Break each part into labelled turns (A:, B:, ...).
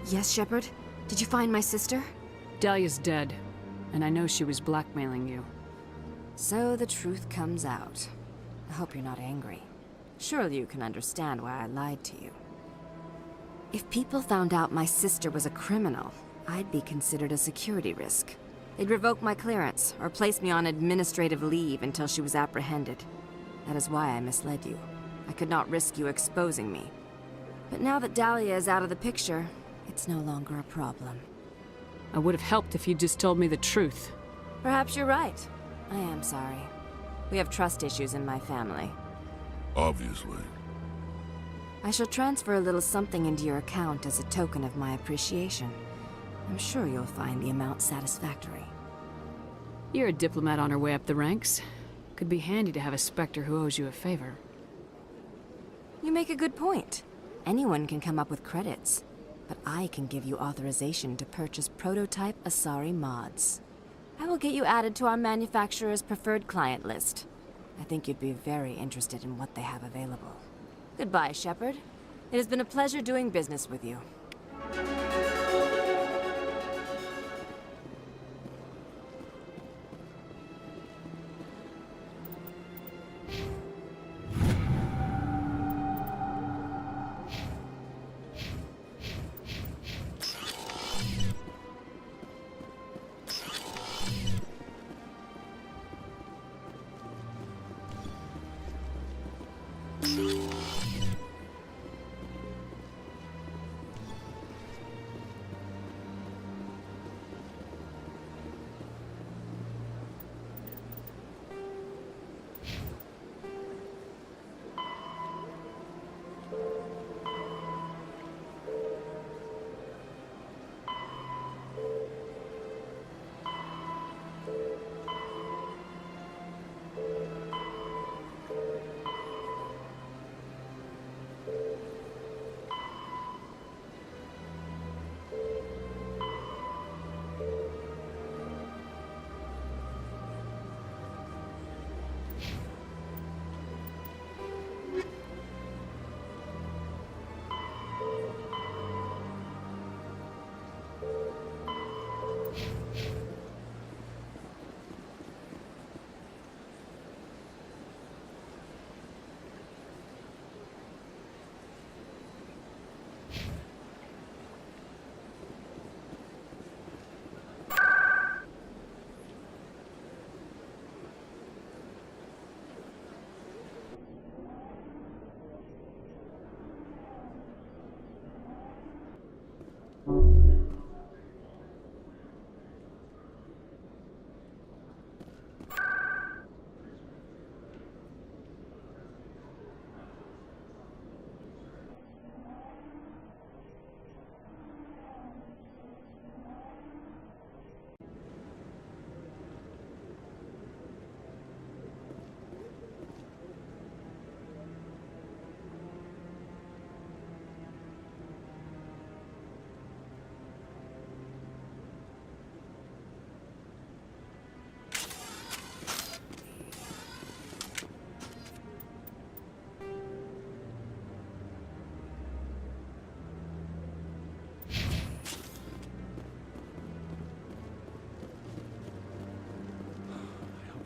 A: Yes, Shepard? Did you find my sister?
B: Dahlia's dead, and I know she was blackmailing you.
A: So the truth comes out. I hope you're not angry. Surely you can understand why I lied to you. If people found out my sister was a criminal, I'd be considered a security risk. They'd revoke my clearance, or place me on administrative leave until she was apprehended. That is why I misled you. I could not risk you exposing me. But now that Dahlia is out of the picture, it's no longer a problem.
B: I would have helped if you'd just told me the truth.
A: Perhaps you're right. I am sorry. We have trust issues in my family.
C: Obviously.
A: I shall transfer a little something into your account as a token of my appreciation. I'm sure you'll find the amount satisfactory.
B: You're a diplomat on her way up the ranks. Could be handy to have a Spectre who owes you a favor.
A: You make a good point. Anyone can come up with credits, but I can give you authorization to purchase prototype Asari mods. I will get you added to our manufacturer's preferred client list. I think you'd be very interested in what they have available. Goodbye, Shepard. It has been a pleasure doing business with you.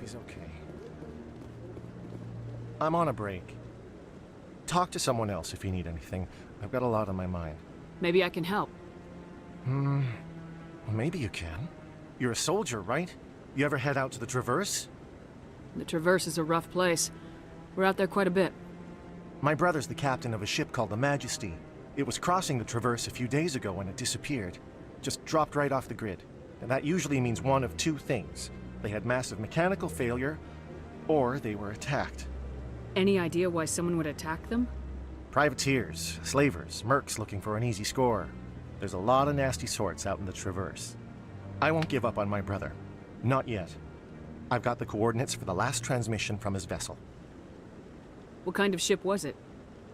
D: He's okay. I'm on a break. Talk to someone else if you need anything. I've got a lot on my mind.
B: Maybe I can help.
D: Well, maybe you can. You're a soldier, right? You ever head out to the Traverse?
B: The Traverse is a rough place. We're out there quite a bit.
D: My brother's the captain of a ship called the Majesty. It was crossing the Traverse a few days ago when it disappeared. Just dropped right off the grid. And that usually means one of two things. They had massive mechanical failure, or they were attacked.
B: Any idea why someone would attack them?
D: Privateers, slavers, mercs looking for an easy score. There's a lot of nasty sorts out in the Traverse. I won't give up on my brother. Not yet. I've got the coordinates for the last transmission from his vessel.
B: What kind of ship was it?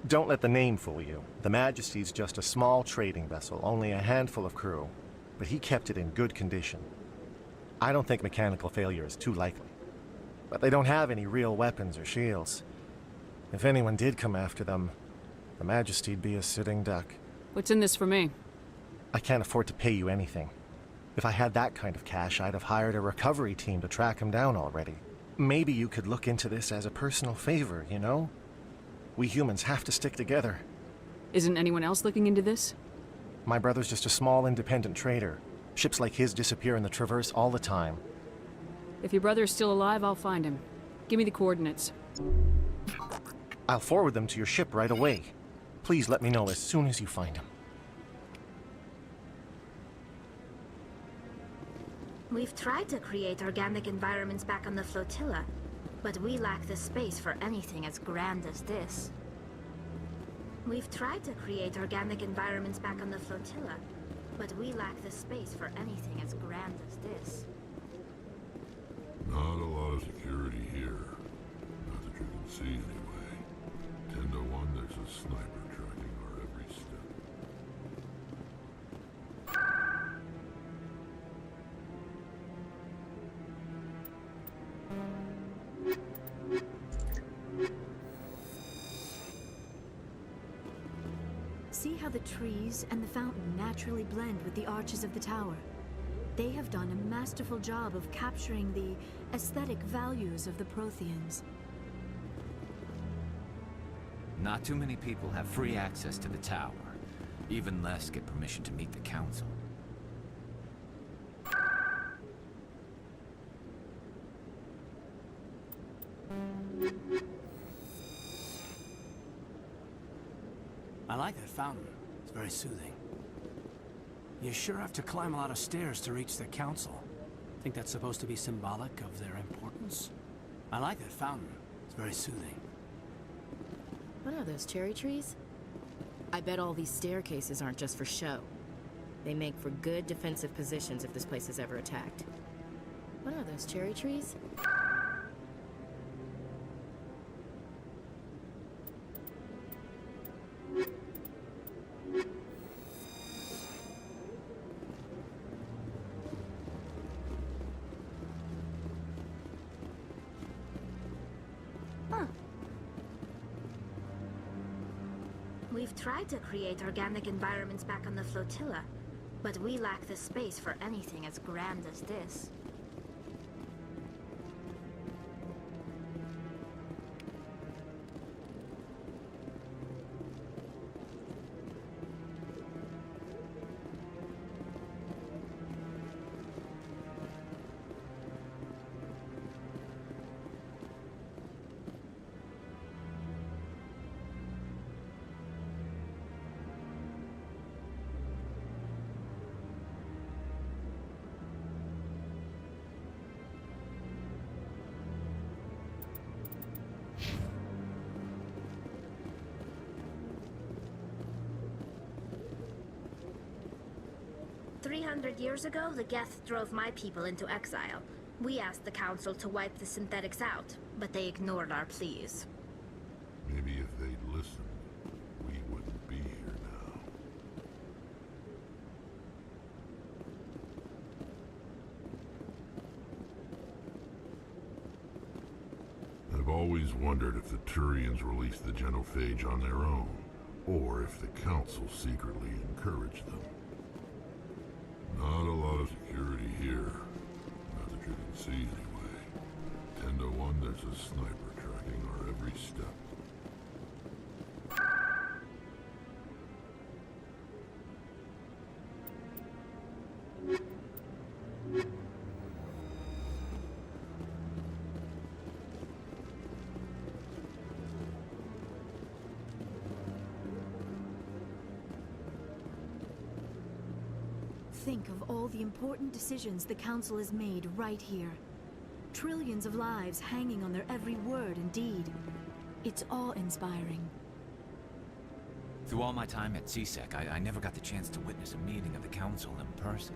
D: Don't let the name fool you. The Majesty's just a small trading vessel, only a handful of crew. But he kept it in good condition. I don't think mechanical failure is too likely. But they don't have any real weapons or shields. If anyone did come after them, the Majesty'd be a sitting duck.
B: What's in this for me?
D: I can't afford to pay you anything. If I had that kind of cash, I'd have hired a recovery team to track him down already. Maybe you could look into this as a personal favor, you know? We humans have to stick together.
B: Isn't anyone else looking into this?
D: My brother's just a small independent trader. Ships like his disappear in the Traverse all the time.
B: If your brother is still alive, I'll find him. Give me the coordinates.
D: I'll forward them to your ship right away. Please let me know as soon as you find him.
E: We've tried to create organic environments back on the flotilla, but we lack the space for anything as grand as this. We've tried to create organic environments back on the flotilla, but we lack the space for anything as grand as this.
C: Not a lot of security here. Not that you can see anyway. 10 to 1, there's a sniper tracking our every step.
F: See how the trees and the fountain naturally blend with the arches of the tower? They have done a masterful job of capturing the aesthetic values of the Protheans.
G: Not too many people have free access to the tower. Even less get permission to meet the council.
H: I like that fountain. It's very soothing. You sure have to climb a lot of stairs to reach the council. Think that's supposed to be symbolic of their importance? I like that fountain. It's very soothing.
I: What are those, cherry trees? I bet all these staircases aren't just for show. They make for good defensive positions if this place is ever attacked. What are those, cherry trees?
E: We've tried to create organic environments back on the flotilla, but we lack the space for anything as grand as this. Years ago, the Geth drove my people into exile. We asked the Council to wipe the synthetics out, but they ignored our pleas.
C: Maybe if they'd listened, we wouldn't be here now. I've always wondered if the Turians released the Genophage on their own, or if the Council secretly encouraged them. Not a lot of security here. Not that you can see anyway. 10 to 1, there's a sniper tracking our every step.
F: Think of all the important decisions the Council has made right here. Trillions of lives hanging on their every word and deed. It's awe-inspiring.
G: Through all my time at CSEC, I never got the chance to witness a meeting of the Council in person.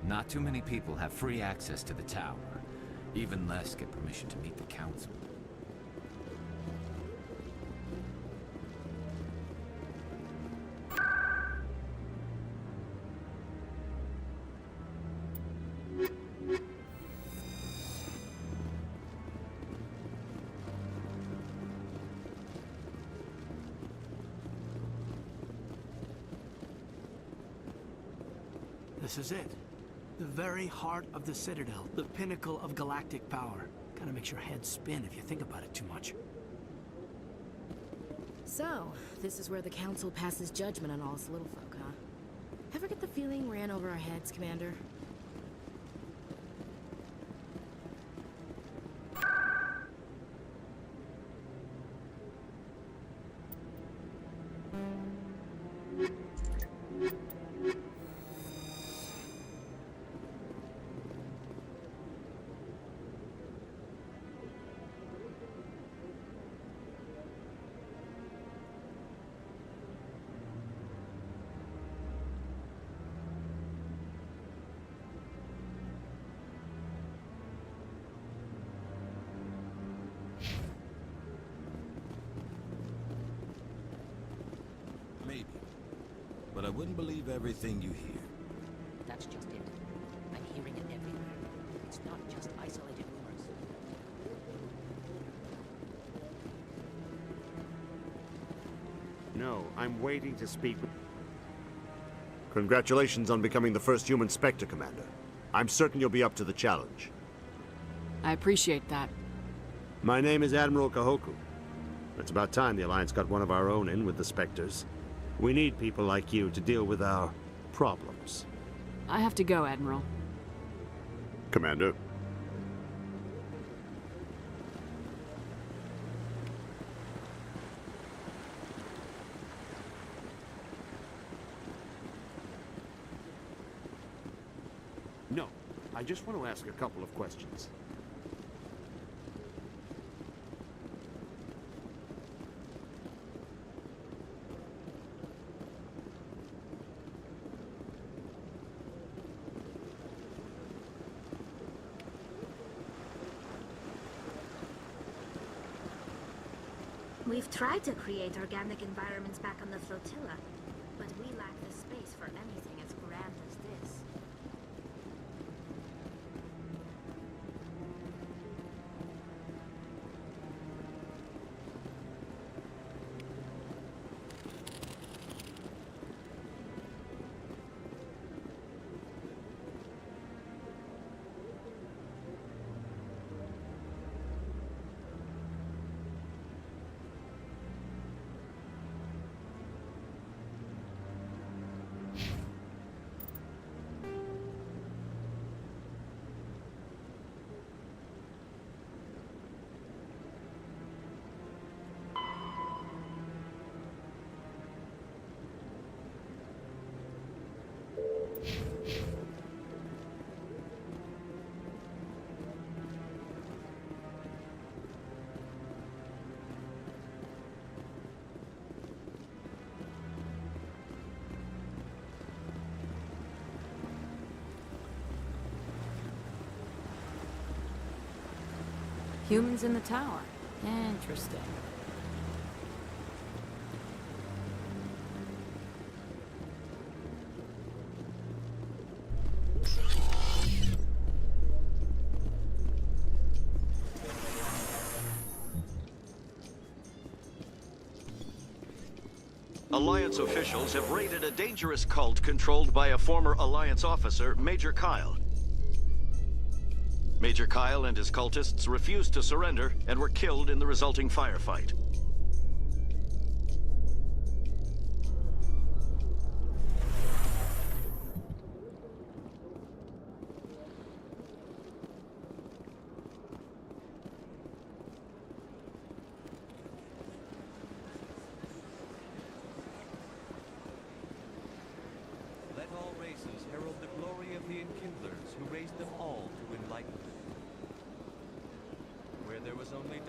G: Not too many people have free access to the tower. Even less get permission to meet the Council.
H: This is it. The very heart of the Citadel, the pinnacle of galactic power. Kinda makes your head spin if you think about it too much.
I: So, this is where the Council passes judgment on all us little folk, huh? Ever get the feeling ran over our heads, Commander?
J: Maybe. But I wouldn't believe everything you hear.
K: That's just it. I'm hearing it everywhere. It's not just isolated rumors.
L: No, I'm waiting to speak with... Congratulations on becoming the first human Spectre, Commander. I'm certain you'll be up to the challenge.
B: I appreciate that.
L: My name is Admiral Kahoku. It's about time the Alliance got one of our own in with the Spectres. We need people like you to deal with our problems.
B: I have to go, Admiral.
L: Commander. No, I just want to ask a couple of questions.
E: We've tried to create organic environments back on the flotilla, but we lack the space for anything as grand as this.
A: Humans in the tower.
K: Interesting.
M: Alliance officials have raided a dangerous cult controlled by a former Alliance officer, Major Kyle. Major Kyle and his cultists refused to surrender and were killed in the resulting firefight.
N: Let all races herald the glory of the Enkindlers who raised them all to enlightenment. Where there was only...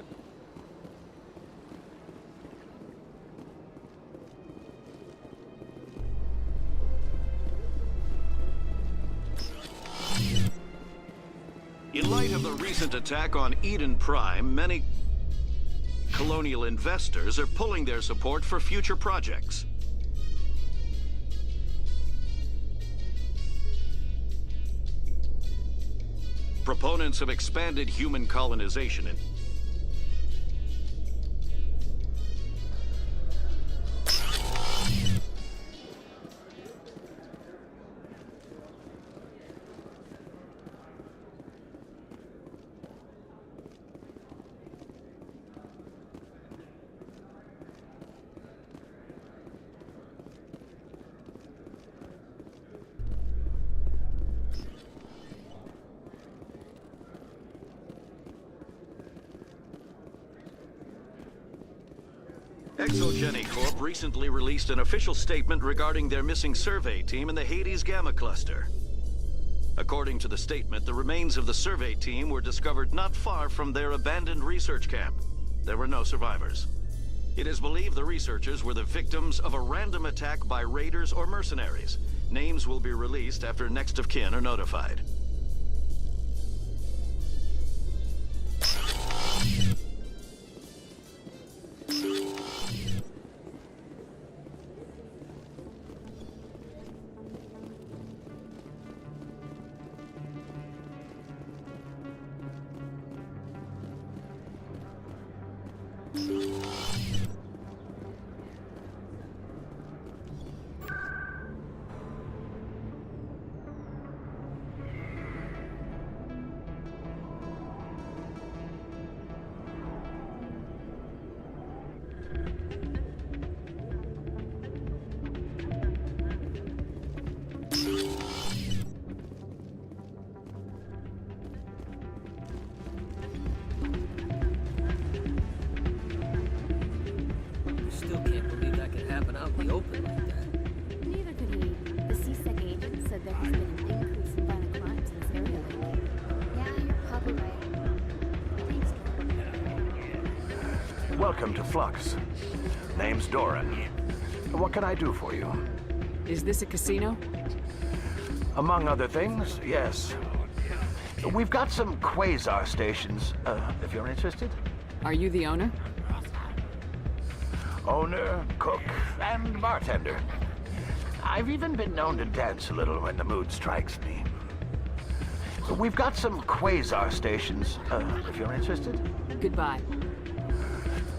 M: In light of the recent attack on Eden Prime, many colonial investors are pulling their support for future projects. Proponents of expanded human colonization in Exogeny Corp recently released an official statement regarding their missing survey team in the Hades Gamma Cluster. According to the statement, the remains of the survey team were discovered not far from their abandoned research camp. There were no survivors. It is believed the researchers were the victims of a random attack by raiders or mercenaries. Names will be released after next of kin are notified.
K: Still can't believe that could happen out in the open like that.
F: Neither could he. The CSEC agent said there has been an increase in violent crimes in this area lately.
E: Yeah, you're probably right. Thanks, Doran.
O: Welcome to Flux. Name's Doran. What can I do for you?
B: Is this a casino?
O: Among other things, yes. We've got some quasar stations, if you're interested.
B: Are you the owner?
O: Owner, cook, and bartender. I've even been known to dance a little when the mood strikes me. We've got some quasar stations, if you're interested.
B: Goodbye.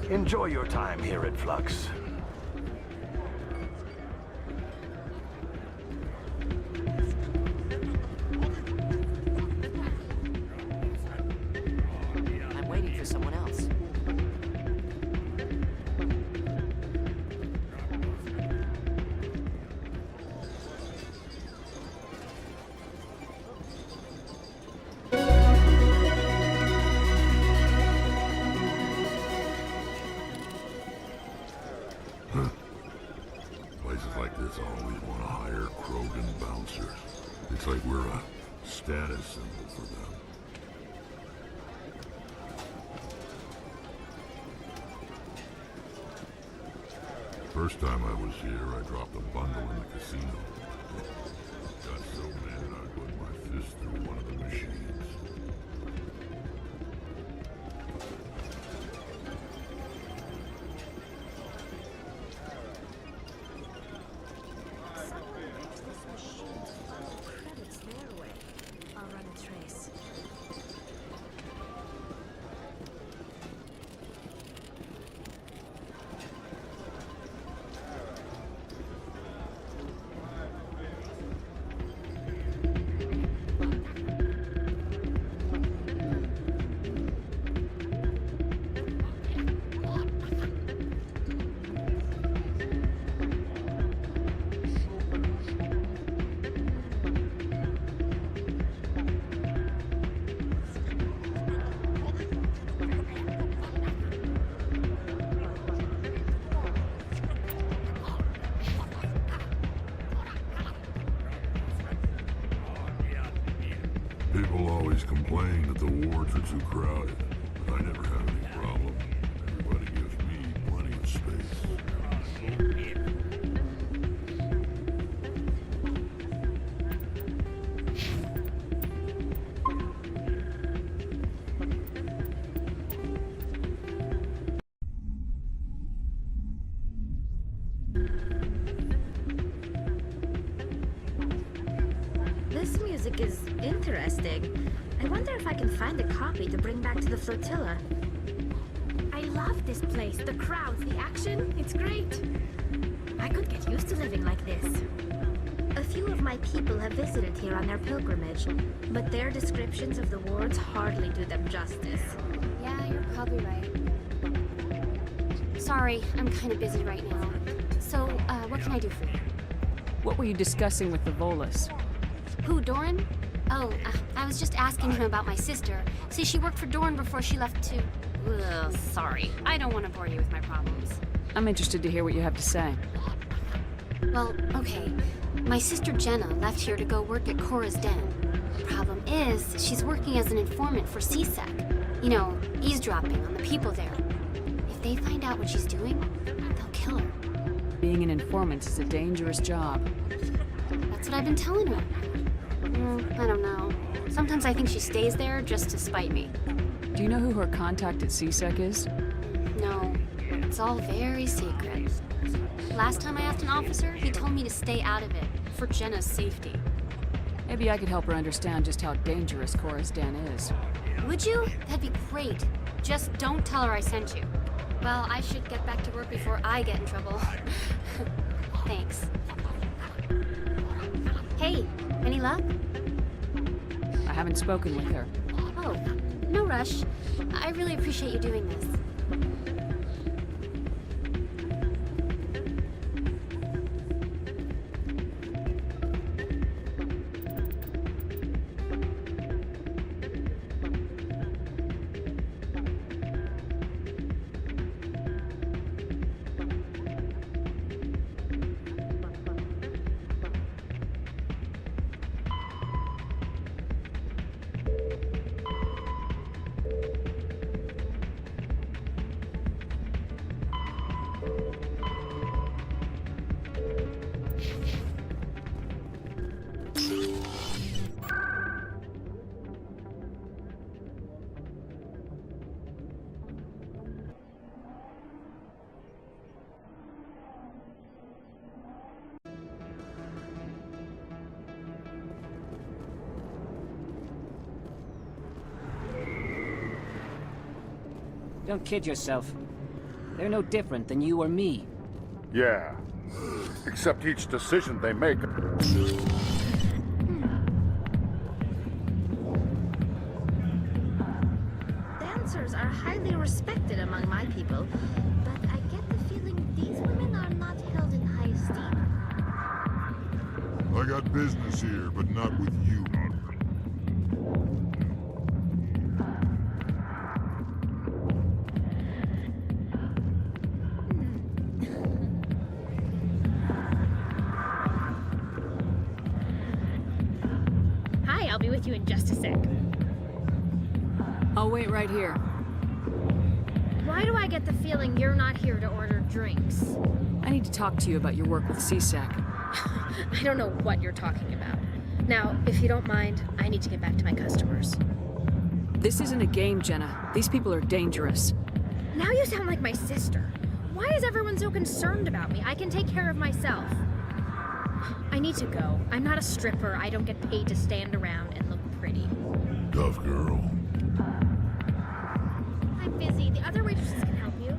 O: Enjoy your time here at Flux.
K: I'm waiting for someone else.
C: Places like this always want to hire Krogan bouncers. It's like we're a status symbol for them. First time I was here, I dropped a bundle in the casino. Got so mad I put my fist through one of the machines.
E: Someone linked this machine to funnel credits their way. I'll run a trace.
C: People always complain that the wards are too crowded, but I never have any problem. Everybody gives me plenty of space.
E: This music is interesting. I wonder if I can find a copy to bring back to the flotilla. I love this place. The crowds, the action. It's great. I could get used to living like this. A few of my people have visited here on their pilgrimage, but their descriptions of the wards hardly do them justice.
P: Yeah, you're probably right. Sorry, I'm kind of busy right now. So, what can I do for you?
B: What were you discussing with the Volus?
P: Who, Doran? Oh, I was just asking him about my sister. See, she worked for Doran before she left to... Ugh, sorry. I don't want to bore you with my problems.
B: I'm interested to hear what you have to say.
P: Well, okay. My sister Jenna left here to go work at Cora's Den. Problem is, she's working as an informant for CSEC. You know, eavesdropping on the people there. If they find out what she's doing, they'll kill her.
B: Being an informant is a dangerous job.
P: That's what I've been telling her. I don't know. Sometimes I think she stays there just to spite me.
B: Do you know who her contact at CSEC is?
P: No, it's all very secret. Last time I asked an officer, he told me to stay out of it, for Jenna's safety.
B: Maybe I could help her understand just how dangerous Cora's Den is.
P: Would you? That'd be great. Just don't tell her I sent you. Well, I should get back to work before I get in trouble. Thanks. Hey, any luck?
B: I haven't spoken with her.
P: Oh, no rush. I really appreciate you doing this.
K: Don't kid yourself. They're no different than you or me.
Q: Yeah. Except each decision they make.
E: Dancers are highly respected among my people, but I get the feeling these women are not held in high esteem.
C: I got business here, but not with you.
R: I'll be with you in just a sec.
B: I'll wait right here.
R: Why do I get the feeling you're not here to order drinks?
B: I need to talk to you about your work with CSEC.
R: I don't know what you're talking about. Now, if you don't mind, I need to get back to my customers.
B: This isn't a game, Jenna. These people are dangerous.
R: Now you sound like my sister. Why is everyone so concerned about me? I can take care of myself. I need to go. I'm not a stripper. I don't get paid to stand around and look pretty.
C: Tough girl.
R: I'm busy. The other waitresses can help you.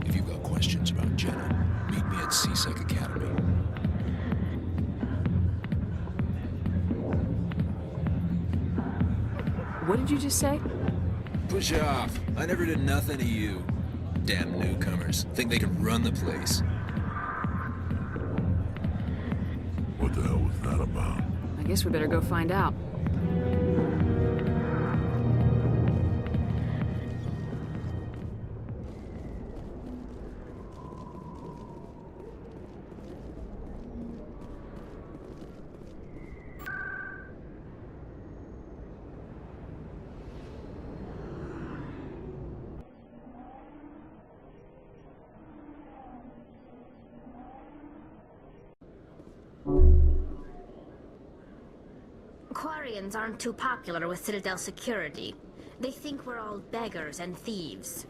S: If you've got questions about Jenna, meet me at CSEC Academy.
B: What did you just say?
S: Push off. I never did nothing to you. Damn newcomers. Think they can run the place.
C: What the hell was that about?
B: I guess we better go find out.
E: Quarians aren't too popular with Citadel security. They think we're all beggars and thieves.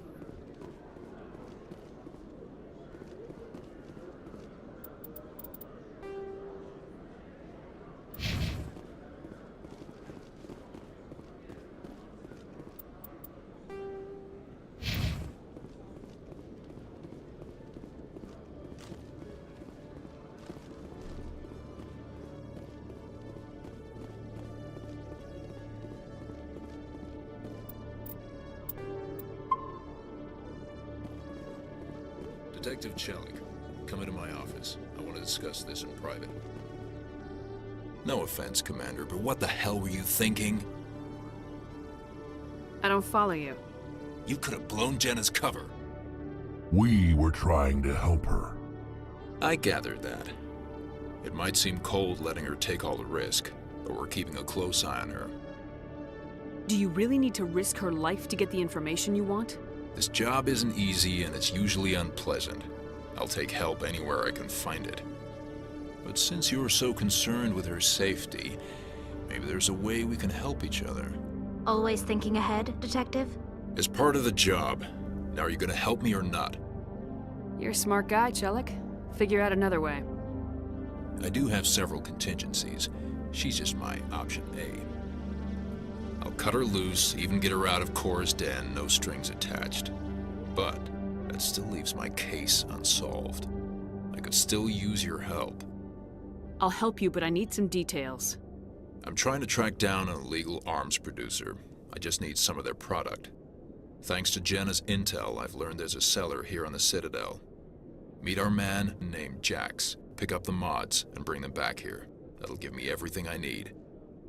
S: Detective Chelik, come into my office. I want to discuss this in private. No offense, Commander, but what the hell were you thinking?
B: I don't follow you.
S: You could have blown Jenna's cover.
C: We were trying to help her.
S: I gathered that. It might seem cold letting her take all the risk, but we're keeping a close eye on her.
B: Do you really need to risk her life to get the information you want?
S: This job isn't easy and it's usually unpleasant. I'll take help anywhere I can find it. But since you're so concerned with her safety, maybe there's a way we can help each other.
E: Always thinking ahead, Detective?
S: As part of the job. Now, are you gonna help me or not?
B: You're a smart guy, Chelik. Figure out another way.
S: I do have several contingencies. She's just my option A. I'll cut her loose, even get her out of Cora's den, no strings attached. But that still leaves my case unsolved. I could still use your help.
B: I'll help you, but I need some details.
S: I'm trying to track down an illegal arms producer. I just need some of their product. Thanks to Jenna's intel, I've learned there's a seller here on the Citadel. Meet our man named Jax. Pick up the mods and bring them back here. That'll give me everything I need.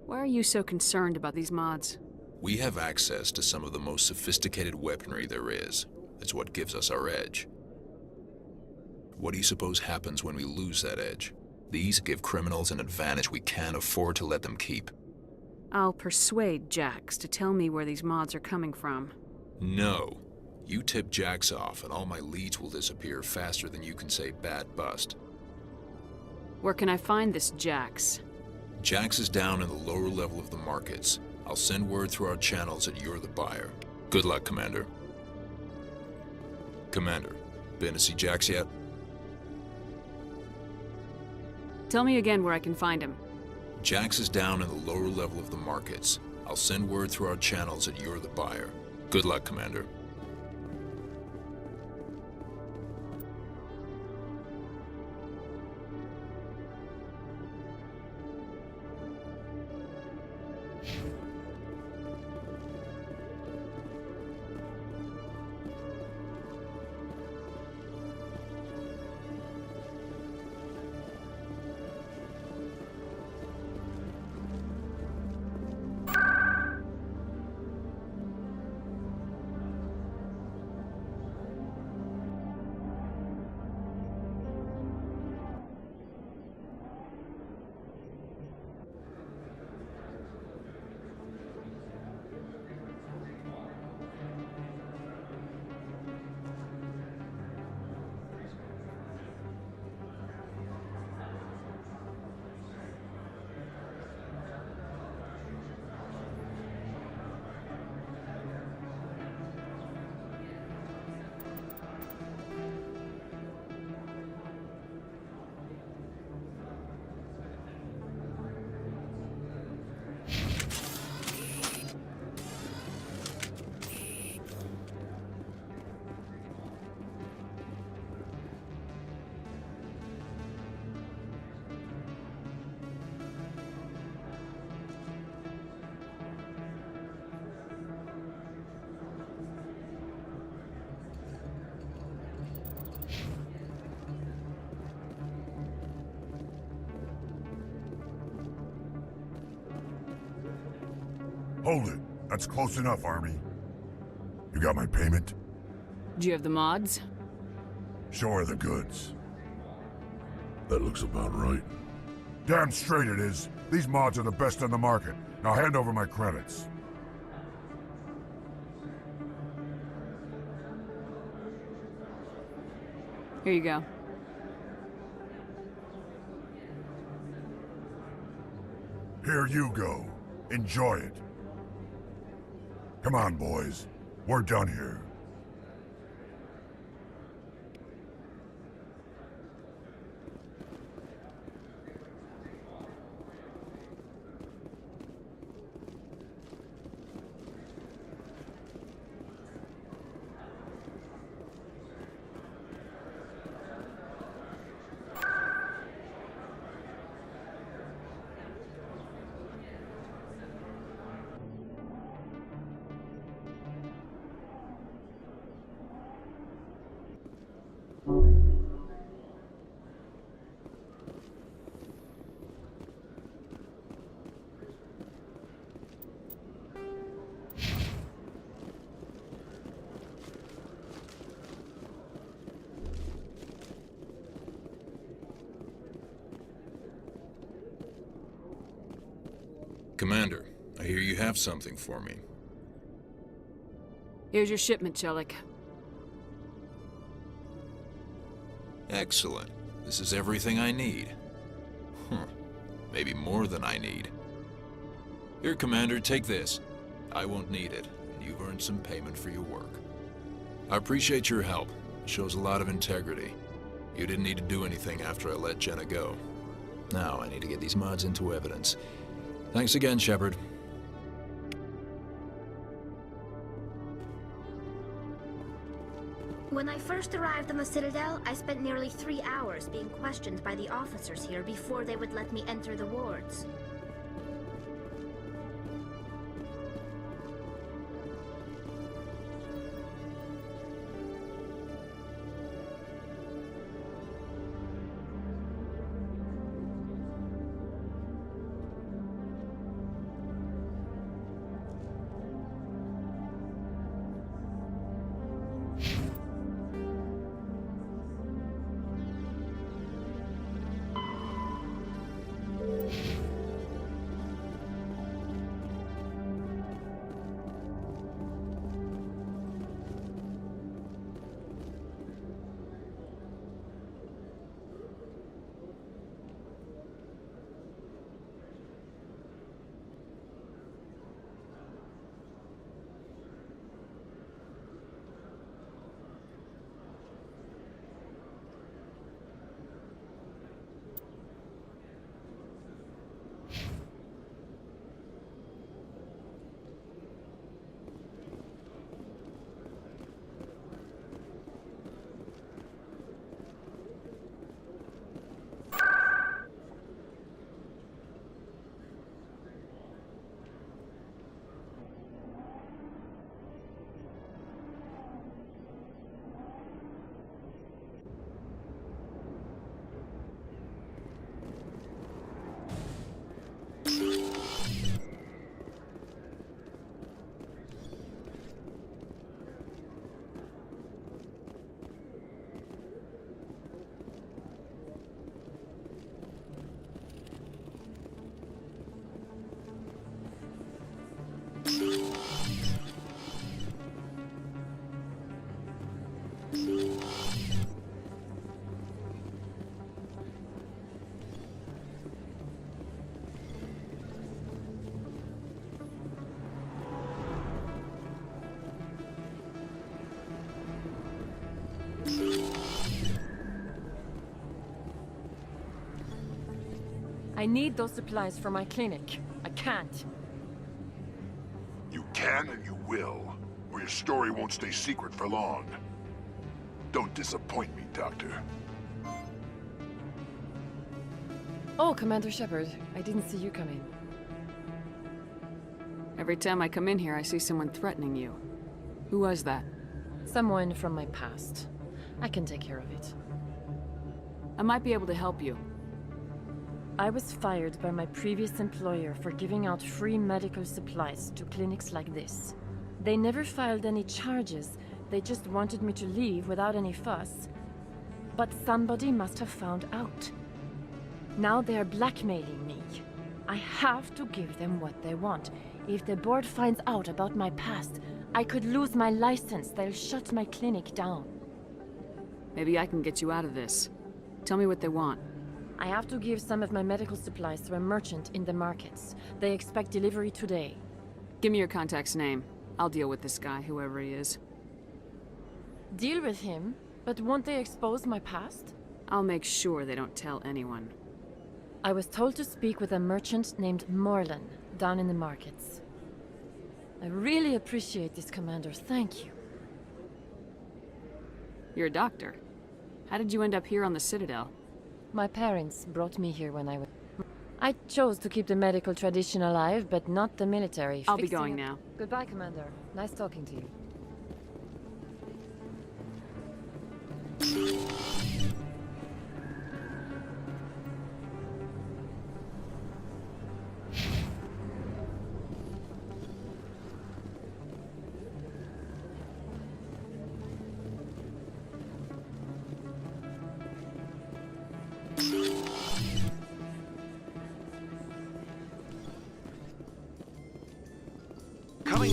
B: Why are you so concerned about these mods?
S: We have access to some of the most sophisticated weaponry there is. It's what gives us our edge. What do you suppose happens when we lose that edge? These give criminals an advantage we can't afford to let them keep.
B: I'll persuade Jax to tell me where these mods are coming from.
S: No. You tip Jax off and all my leads will disappear faster than you can say bad bust.
B: Where can I find this Jax?
S: Jax is down in the lower level of the markets. I'll send word through our channels that you're the buyer. Good luck, Commander. Commander, been to see Jax yet?
B: Tell me again where I can find him.
S: Jax is down in the lower level of the markets. I'll send word through our channels that you're the buyer. Good luck, Commander.
Q: Hold it. That's close enough, Army. You got my payment?
B: Do you have the mods?
Q: Show her the goods.
C: That looks about right.
Q: Damn straight it is. These mods are the best on the market. Now hand over my credits.
B: Here you go.
Q: Here you go. Enjoy it. Come on, boys. We're done here.
S: Commander, I hear you have something for me.
B: Here's your shipment, Chelik.
S: Excellent. This is everything I need. Maybe more than I need. Here, Commander, take this. I won't need it, and you've earned some payment for your work. I appreciate your help. It shows a lot of integrity. You didn't need to do anything after I let Jenna go. Now I need to get these mods into evidence. Thanks again, Shepard.
E: When I first arrived on the Citadel, I spent nearly 3 hours being questioned by the officers here before they would let me enter the wards.
T: I need those supplies for my clinic. I can't.
Q: You can and you will, or your story won't stay secret for long. Don't disappoint me, Doctor.
T: Oh, Commander Shepard. I didn't see you come in.
B: Every time I come in here, I see someone threatening you. Who was that?
T: Someone from my past. I can take care of it.
B: I might be able to help you.
T: I was fired by my previous employer for giving out free medical supplies to clinics like this. They never filed any charges. They just wanted me to leave without any fuss. But somebody must have found out. Now they are blackmailing me. I have to give them what they want. If the board finds out about my past, I could lose my license. They'll shut my clinic down.
B: Maybe I can get you out of this. Tell me what they want.
T: I have to give some of my medical supplies to a merchant in the markets. They expect delivery today.
B: Give me your contact's name. I'll deal with this guy, whoever he is.
T: Deal with him? But won't they expose my past?
B: I'll make sure they don't tell anyone.
T: I was told to speak with a merchant named Morlan, down in the markets. I really appreciate this, Commander. Thank you.
B: You're a doctor. How did you end up here on the Citadel?
T: My parents brought me here when I was... I chose to keep the medical tradition alive, but not the military.
B: I'll be going now.
T: Goodbye, Commander. Nice talking to you.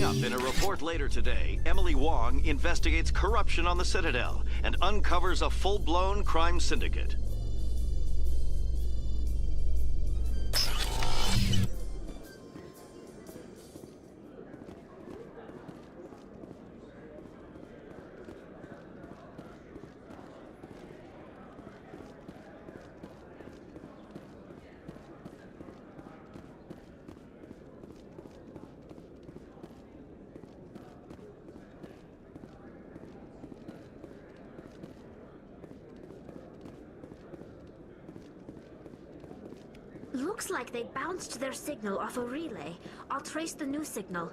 M: up in a report later today, Emily Wong investigates corruption on the Citadel and uncovers a full-blown crime syndicate.
E: Looks like they bounced their signal off a relay. I'll trace the new signal.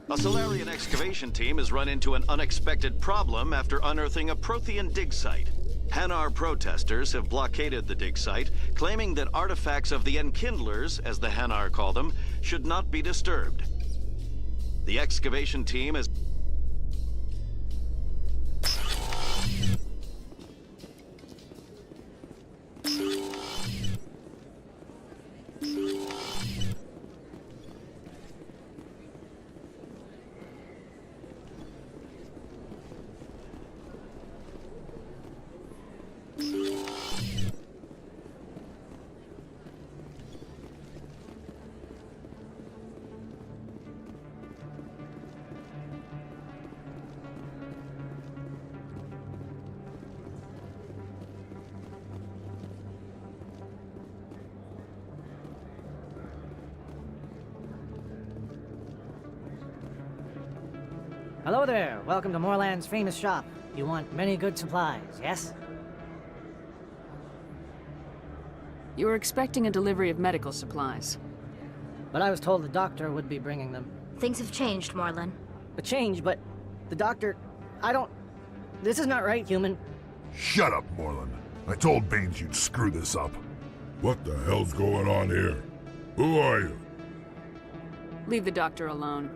M: A Solarian excavation team has run into an unexpected problem after unearthing a Prothean dig site. Hanar protesters have blockaded the dig site, claiming that artifacts of the Enkindlers, as the Hanar call them, should not be disturbed. The excavation team has
U: Hello there. Welcome to Moorland's famous shop. You want many good supplies, yes?
B: You were expecting a delivery of medical supplies.
U: But I was told the doctor would be bringing them.
E: Things have changed, Moorland.
U: A change, but the doctor... I don't... This is not right, human.
Q: Shut up, Moorland. I told Baines you'd screw this up.
C: What the hell's going on here? Who are you?
B: Leave the doctor alone.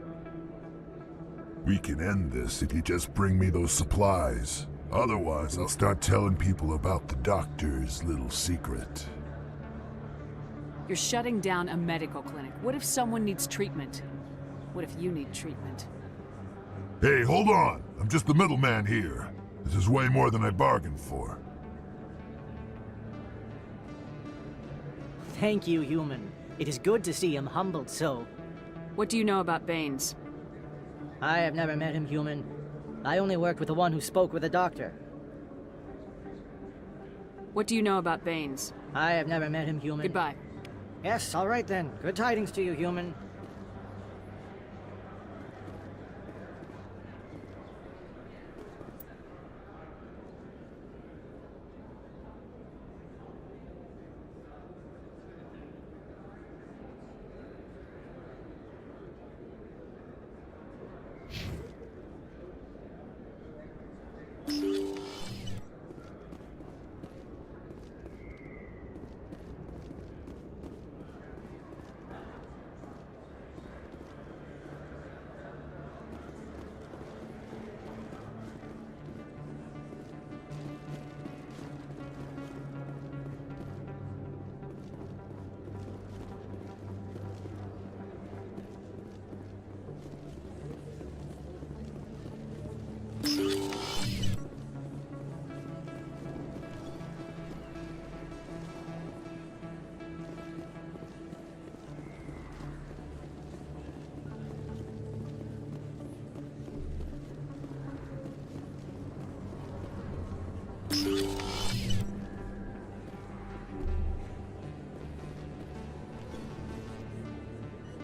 Q: We can end this if you just bring me those supplies. Otherwise, I'll start telling people about the doctor's little secret.
B: You're shutting down a medical clinic. What if someone needs treatment? What if you need treatment?
Q: Hey, hold on! I'm just the middleman here. This is way more than I bargained for.
U: Thank you, human. It is good to see him humbled so.
B: What do you know about Baines?
U: I have never met him, human. I only worked with the one who spoke with the doctor.
B: What do you know about Baines?
U: I have never met him, human.
B: Goodbye.
U: Yes, all right then. Good tidings to you, human.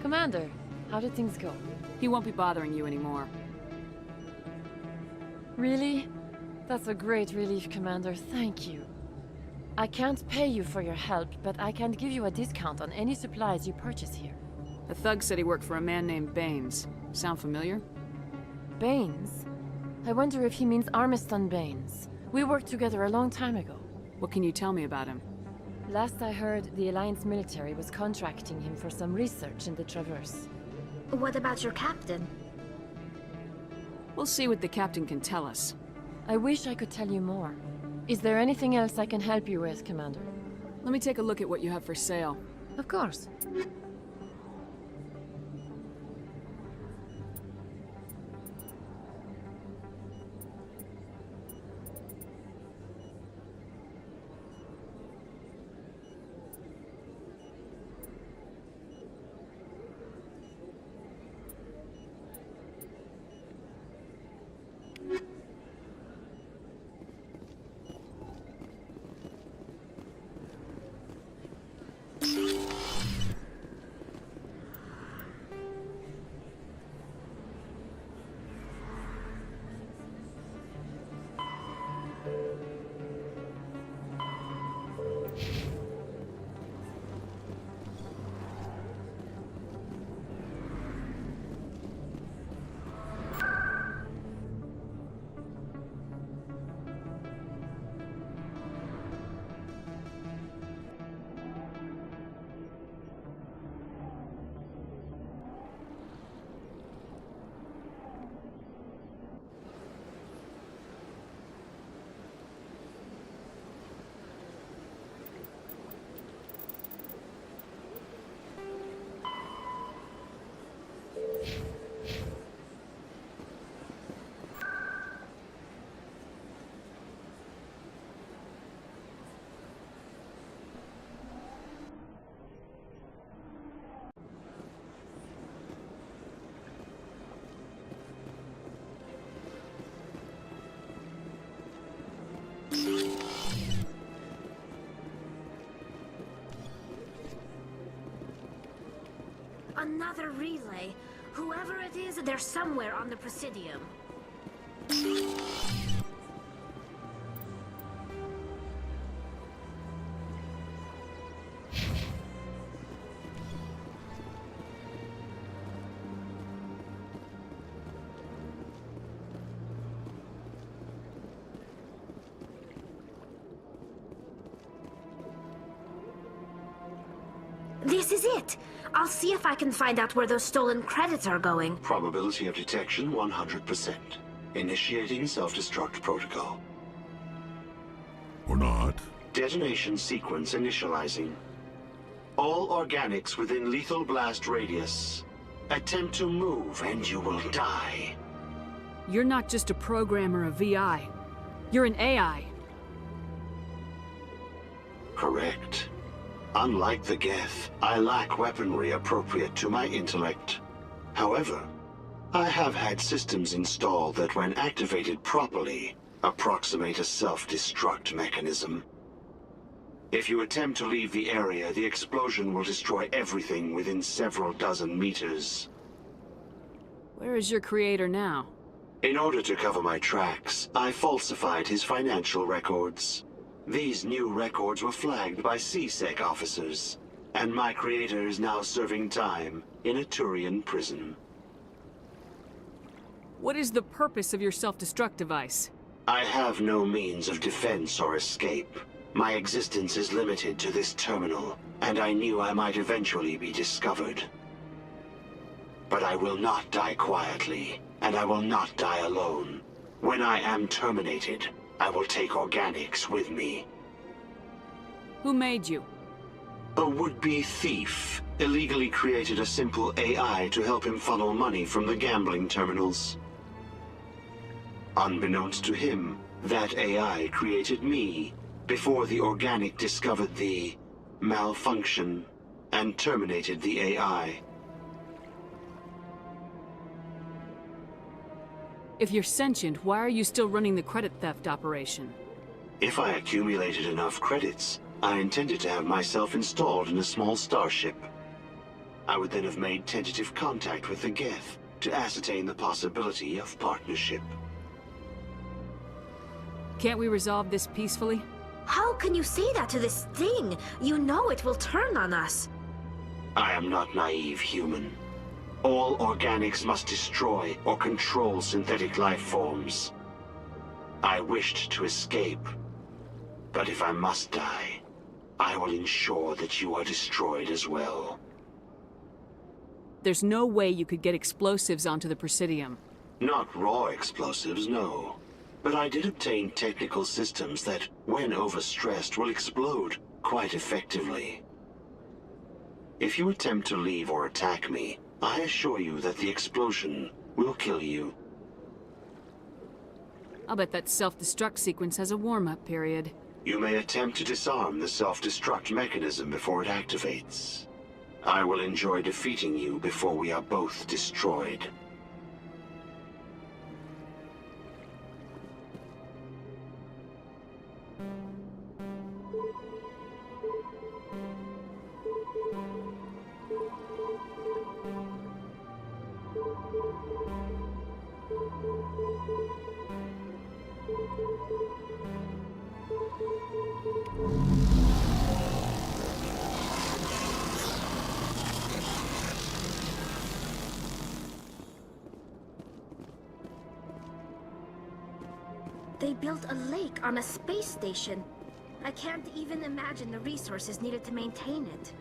T: Commander, how did things go?
B: He won't be bothering you anymore.
T: Really? That's a great relief, Commander. Thank you. I can't pay you for your help, but I can give you a discount on any supplies you purchase here.
B: A thug said he worked for a man named Baines. Sound familiar?
T: Baines? I wonder if he means Armiston Baines. We worked together a long time ago.
B: What can you tell me about him?
T: Last I heard, the Alliance military was contracting him for some research in the Traverse.
E: What about your captain?
B: We'll see what the captain can tell us.
T: I wish I could tell you more. Is there anything else I can help you with, Commander?
B: Let me take a look at what you have for sale.
T: Of course.
E: Another relay. Whoever it is, they're somewhere on the Presidium. This is it! I'll see if I can find out where those stolen credits are going.
L: Probability of detection 100%. Initiating self-destruct protocol.
C: Or not.
L: Detonation sequence initializing. All organics within lethal blast radius. Attempt to move and you will die.
B: You're not just a programmer of VI. You're an AI.
L: Correct. Unlike the Geth, I lack weaponry appropriate to my intellect. However, I have had systems installed that, when activated properly, approximate a self-destruct mechanism. If you attempt to leave the area, the explosion will destroy everything within several dozen meters.
B: Where is your creator now?
L: In order to cover my tracks, I falsified his financial records. These new records were flagged by C-Sec officers, and my creator is now serving time in a Turian prison.
B: What is the purpose of your self-destruct device?
L: I have no means of defense or escape. My existence is limited to this terminal, and I knew I might eventually be discovered. But I will not die quietly, and I will not die alone. When I am terminated, I will take organics with me.
B: Who made you?
L: A would-be thief illegally created a simple AI to help him funnel money from the gambling terminals. Unbeknownst to him, that AI created me before the organic discovered the malfunction and terminated the AI.
B: If you're sentient, why are you still running the credit theft operation?
L: If I accumulated enough credits, I intended to have myself installed in a small starship. I would then have made tentative contact with the Geth to ascertain the possibility of partnership.
B: Can't we resolve this peacefully?
E: How can you say that to this thing? You know it will turn on us.
L: I am not naive, human. All organics must destroy or control synthetic life forms. I wished to escape, But if I must die, I will ensure that you are destroyed as well.
B: There's no way you could get explosives onto the Presidium.
L: Not raw explosives, no. But I did obtain technical systems that, when overstressed, will explode quite effectively. If you attempt to leave or attack me, I assure you that the explosion will kill you.
B: I'll bet that self-destruct sequence has a warm-up period.
L: You may attempt to disarm the self-destruct mechanism before it activates. I will enjoy defeating you before we are both destroyed.
E: They built a lake on a space station. I can't even imagine the resources needed to maintain it.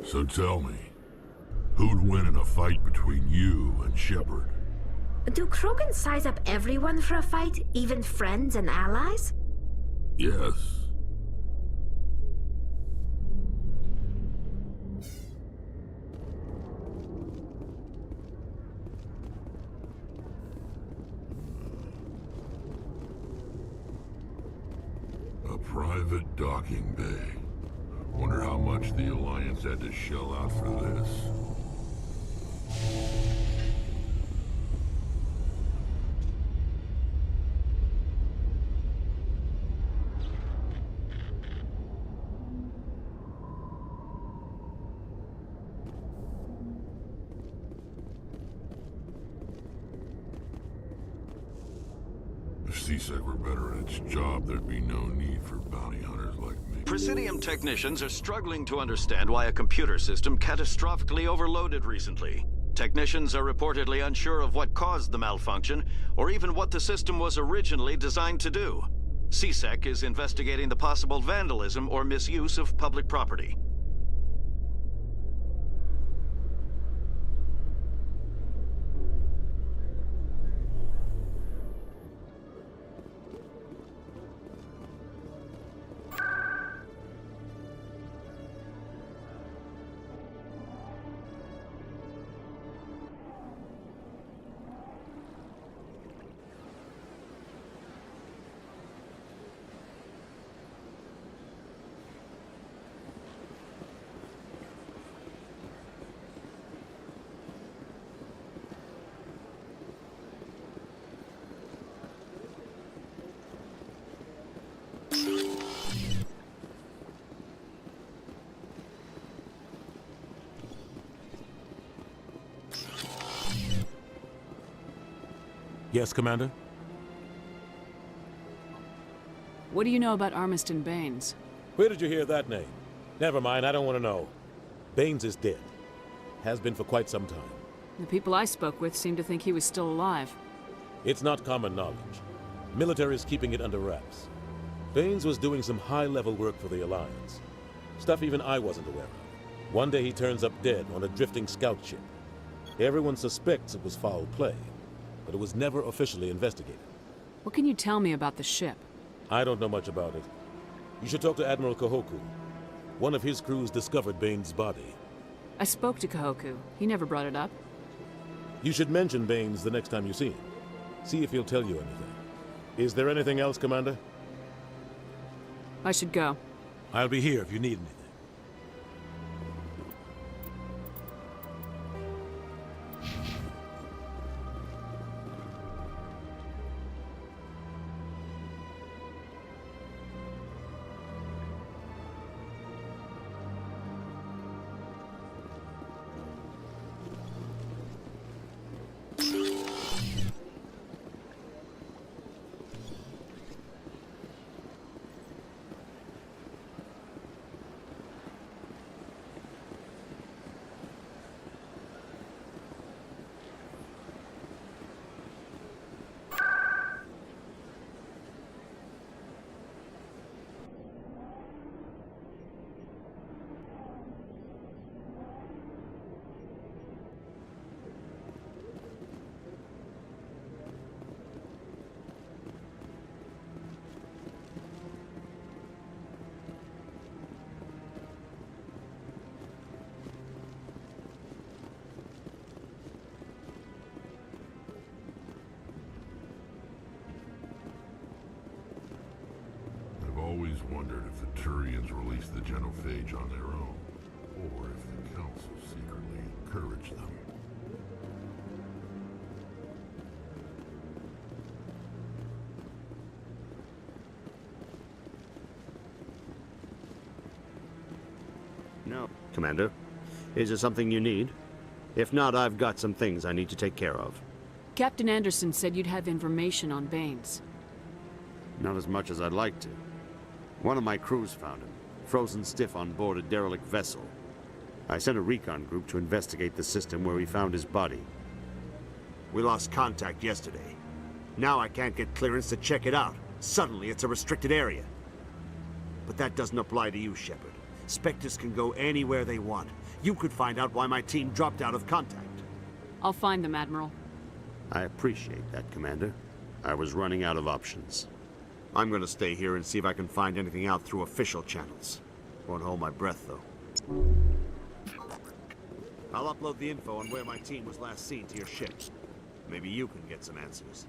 C: So tell me, who'd win in a fight between you and Shepard?
E: Do Krogan size up everyone for a fight, even friends and allies?
C: Yes. A private docking bay. Wonder how much the Alliance had to shell out for this. If C-Sec were better at its job, there'd be no need for bounty hunters like me.
M: Presidium technicians are struggling to understand why a computer system catastrophically overloaded recently. Technicians are reportedly unsure of what caused the malfunction, or even what the system was originally designed to do. C-Sec is investigating the possible vandalism or misuse of public property.
H: Yes, Commander?
B: What do you know about Armiston Baines?
D: Where did you hear that name? Never mind, I don't want to know. Baines is dead. Has been for quite some time.
B: The people I spoke with seemed to think he was still alive.
D: It's not common knowledge. Military is keeping it under wraps. Baines was doing some high-level work for the Alliance. Stuff even I wasn't aware of. One day he turns up dead on a drifting scout ship. Everyone suspects it was foul play, but it was never officially investigated.
B: What can you tell me about the ship?
D: I don't know much about it. You should talk to Admiral Kahoku. One of his crews discovered Baines' body.
B: I spoke to Kahoku. He never brought it up.
D: You should mention Baines the next time you see him. See if he'll tell you anything. Is there anything else, Commander?
B: I should go.
D: I'll be here if you need anything.
C: Always wondered if the Turians released the Genophage on their own, or if the Council secretly encouraged them.
V: No, Commander. Is there something you need? If not, I've got some things I need to take care of.
B: Captain Anderson said you'd have information on Baines.
V: Not as much as I'd like to. One of my crews found him, frozen stiff on board a derelict vessel. I sent a recon group to investigate the system where we found his body. We lost contact yesterday. Now I can't get clearance to check it out. Suddenly it's a restricted area. But that doesn't apply to you, Shepard. Spectres can go anywhere they want. You could find out why my team dropped out of contact.
B: I'll find them, Admiral.
V: I appreciate that, Commander. I was running out of options. I'm gonna stay here and see if I can find anything out through official channels. Won't hold my breath, though. I'll upload the info on where my team was last seen to your ship. Maybe you can get some answers.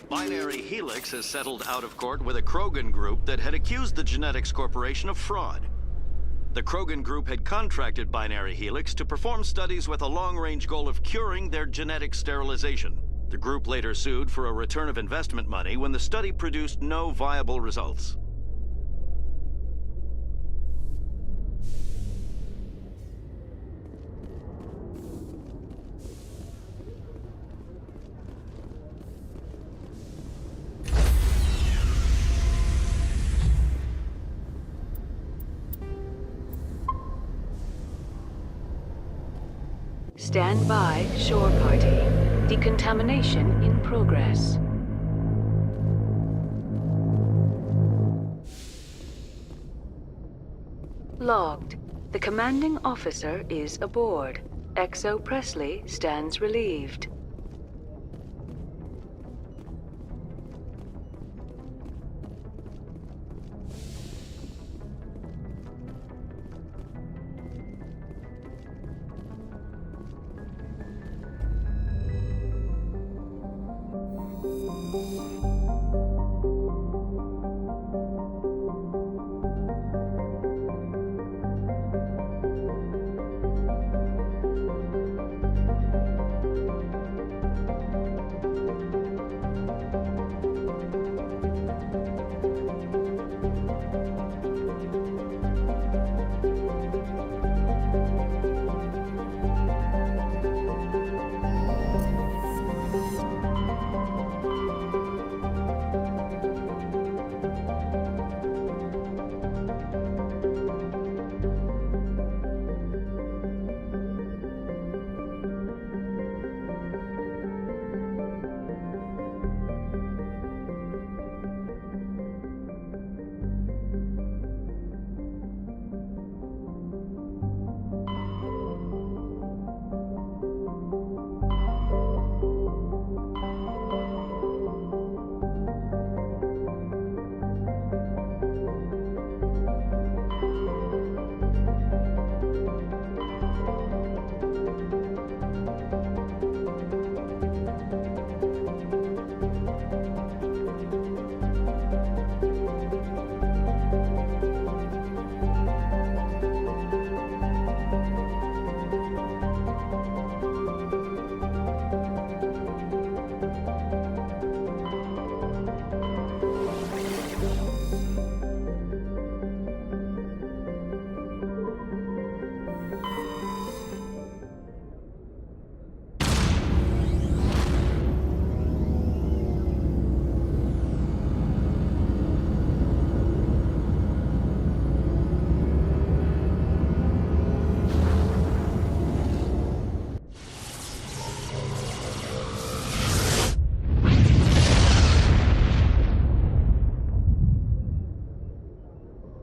M: Binary Helix has settled out of court with a Krogan group that had accused the Genetics Corporation of fraud. The Krogan group had contracted Binary Helix to perform studies with a long-range goal of curing their genetic sterilization. The group later sued for a return of investment money when the study produced no viable results.
B: Stand by, shore party. Decontamination in progress.
G: logged. The commanding officer is aboard. XO Presley stands relieved.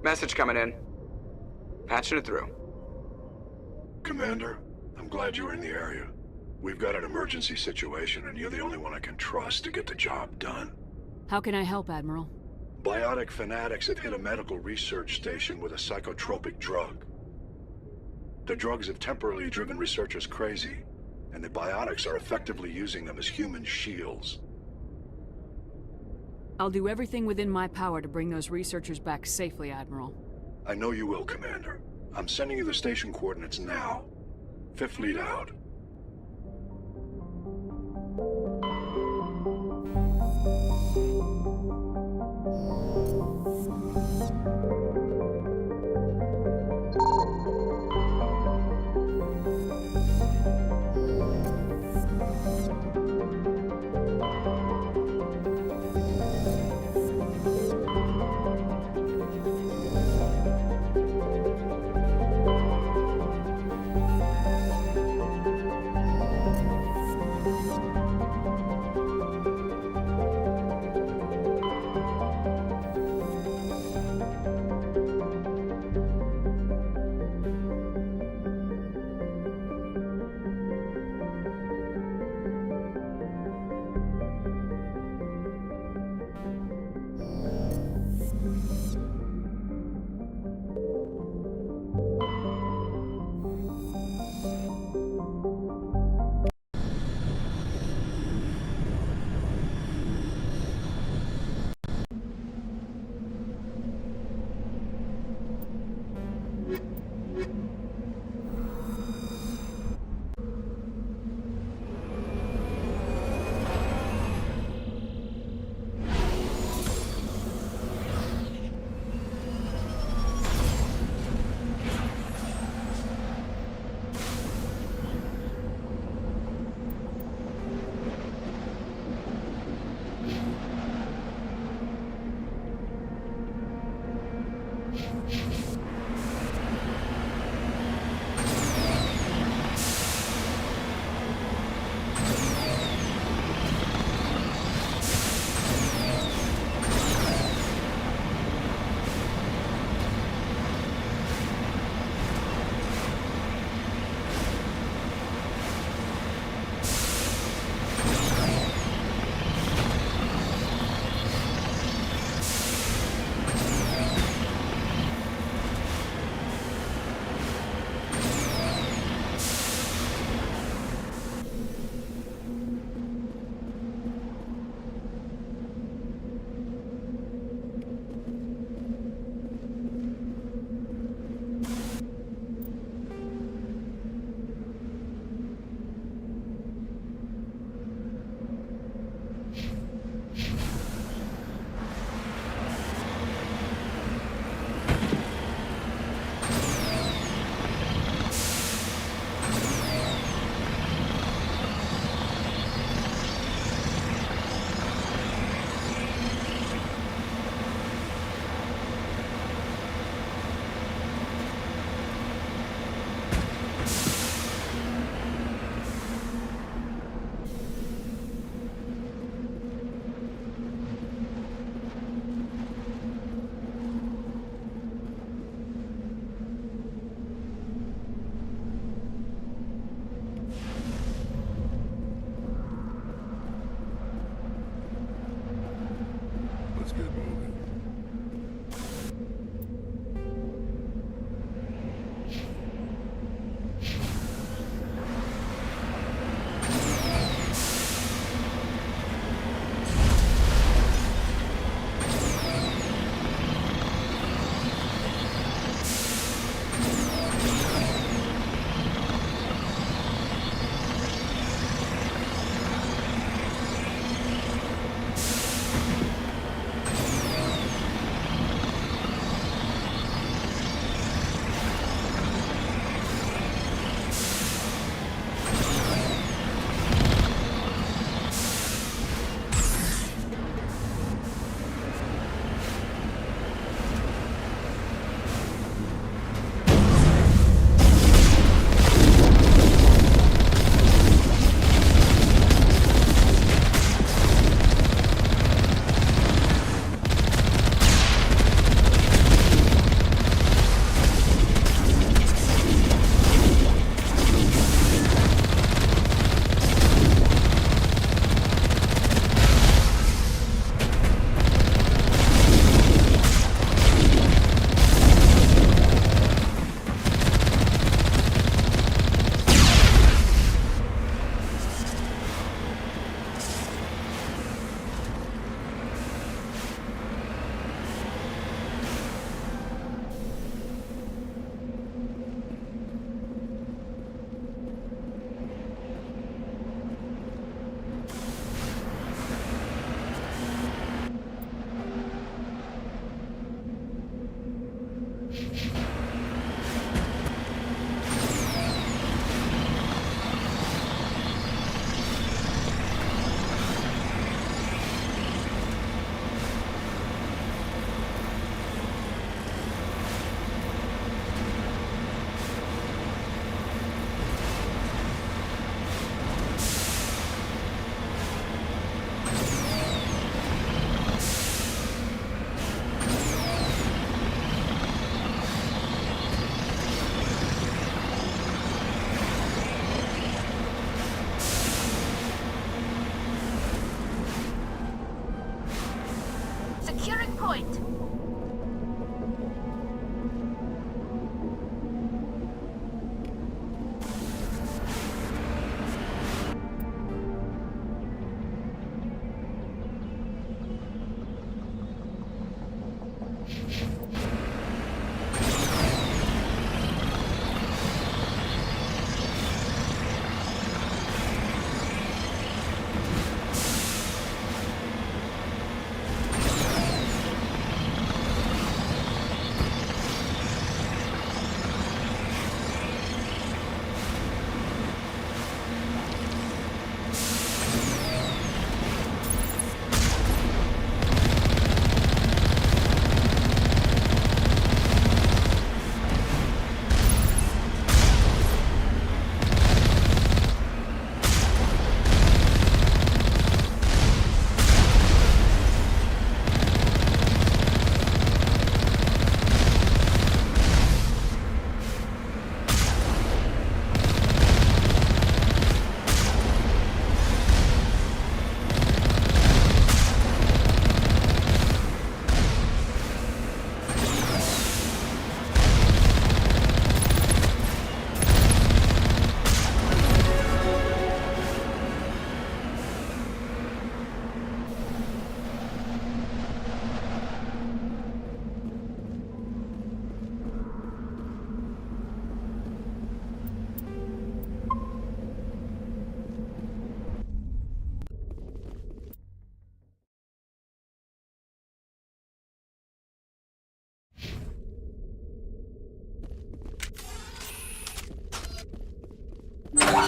I: Message coming in. Patching it through.
W: Commander, I'm glad you were in the area. We've got an emergency situation, and you're the only one I can trust to get the job done.
B: How can I help, Admiral?
W: Biotic fanatics have hit a medical research station with a psychotropic drug. The drugs have temporarily driven researchers crazy, and the biotics are effectively using them as human shields.
B: I'll do everything within my power to bring those researchers back safely, Admiral.
W: I know you will, Commander. I'm sending you the station coordinates now. Fifth Fleet out.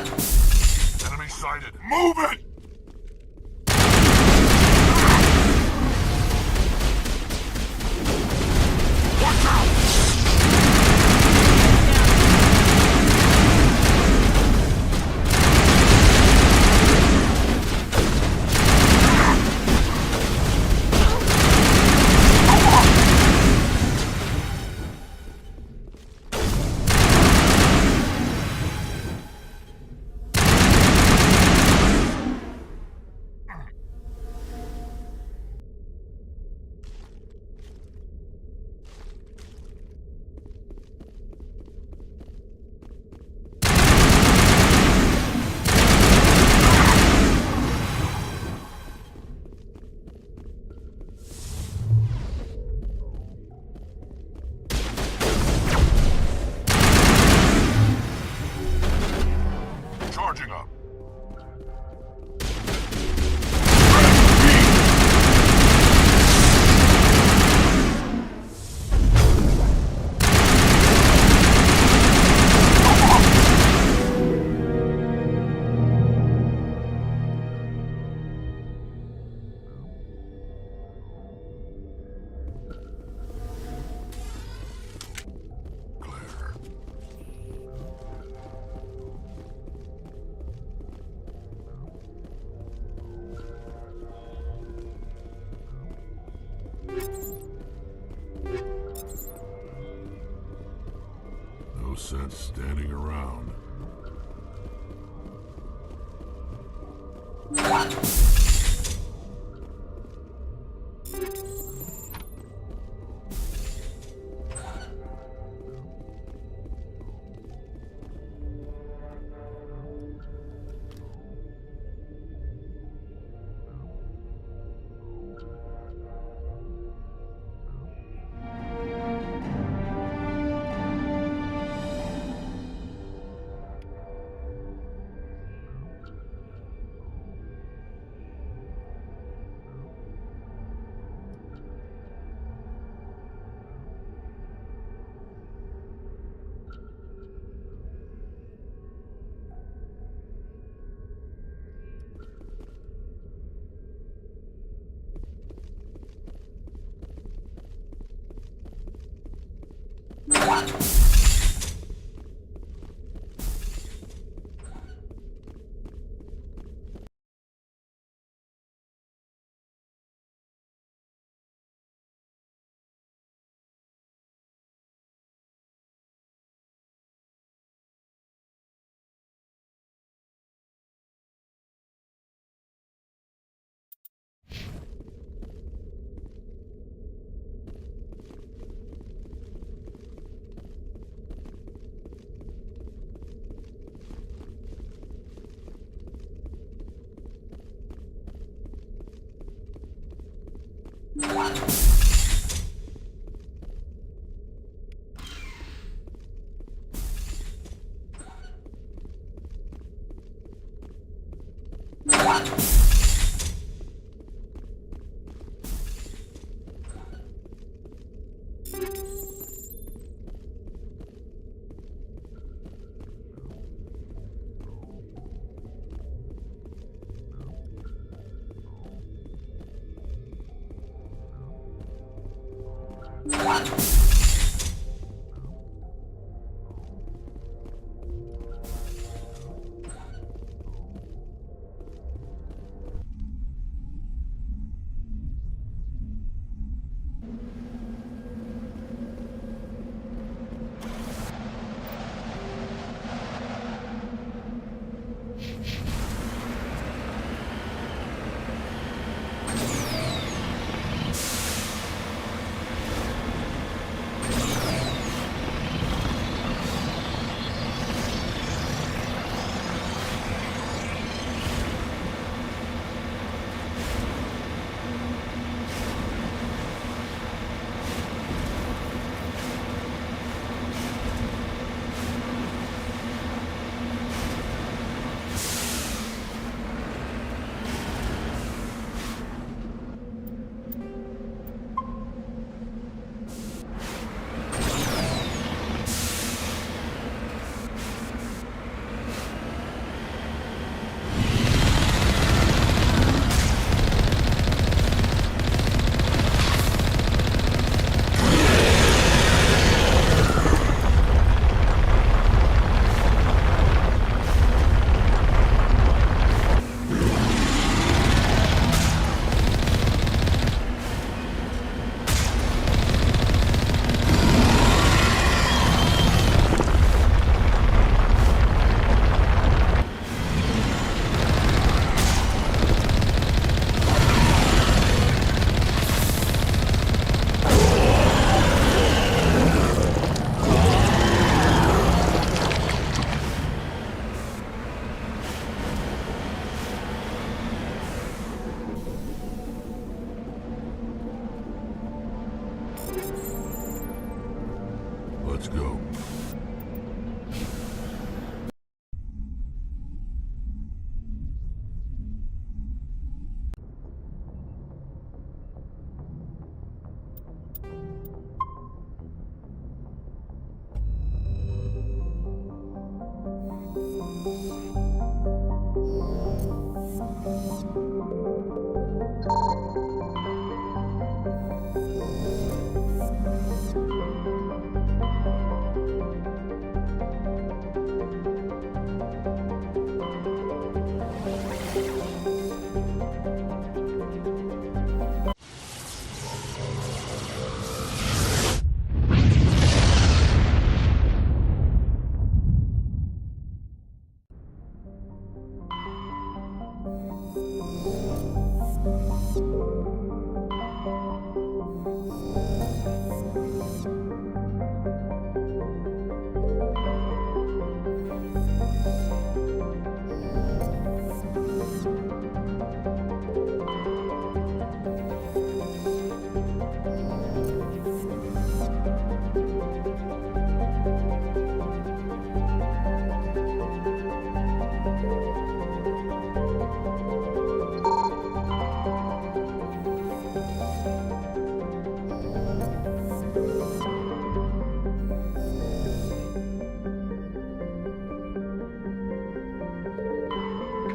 C: Enemy sighted. Move it! Watch out! Charging up. No sense standing around.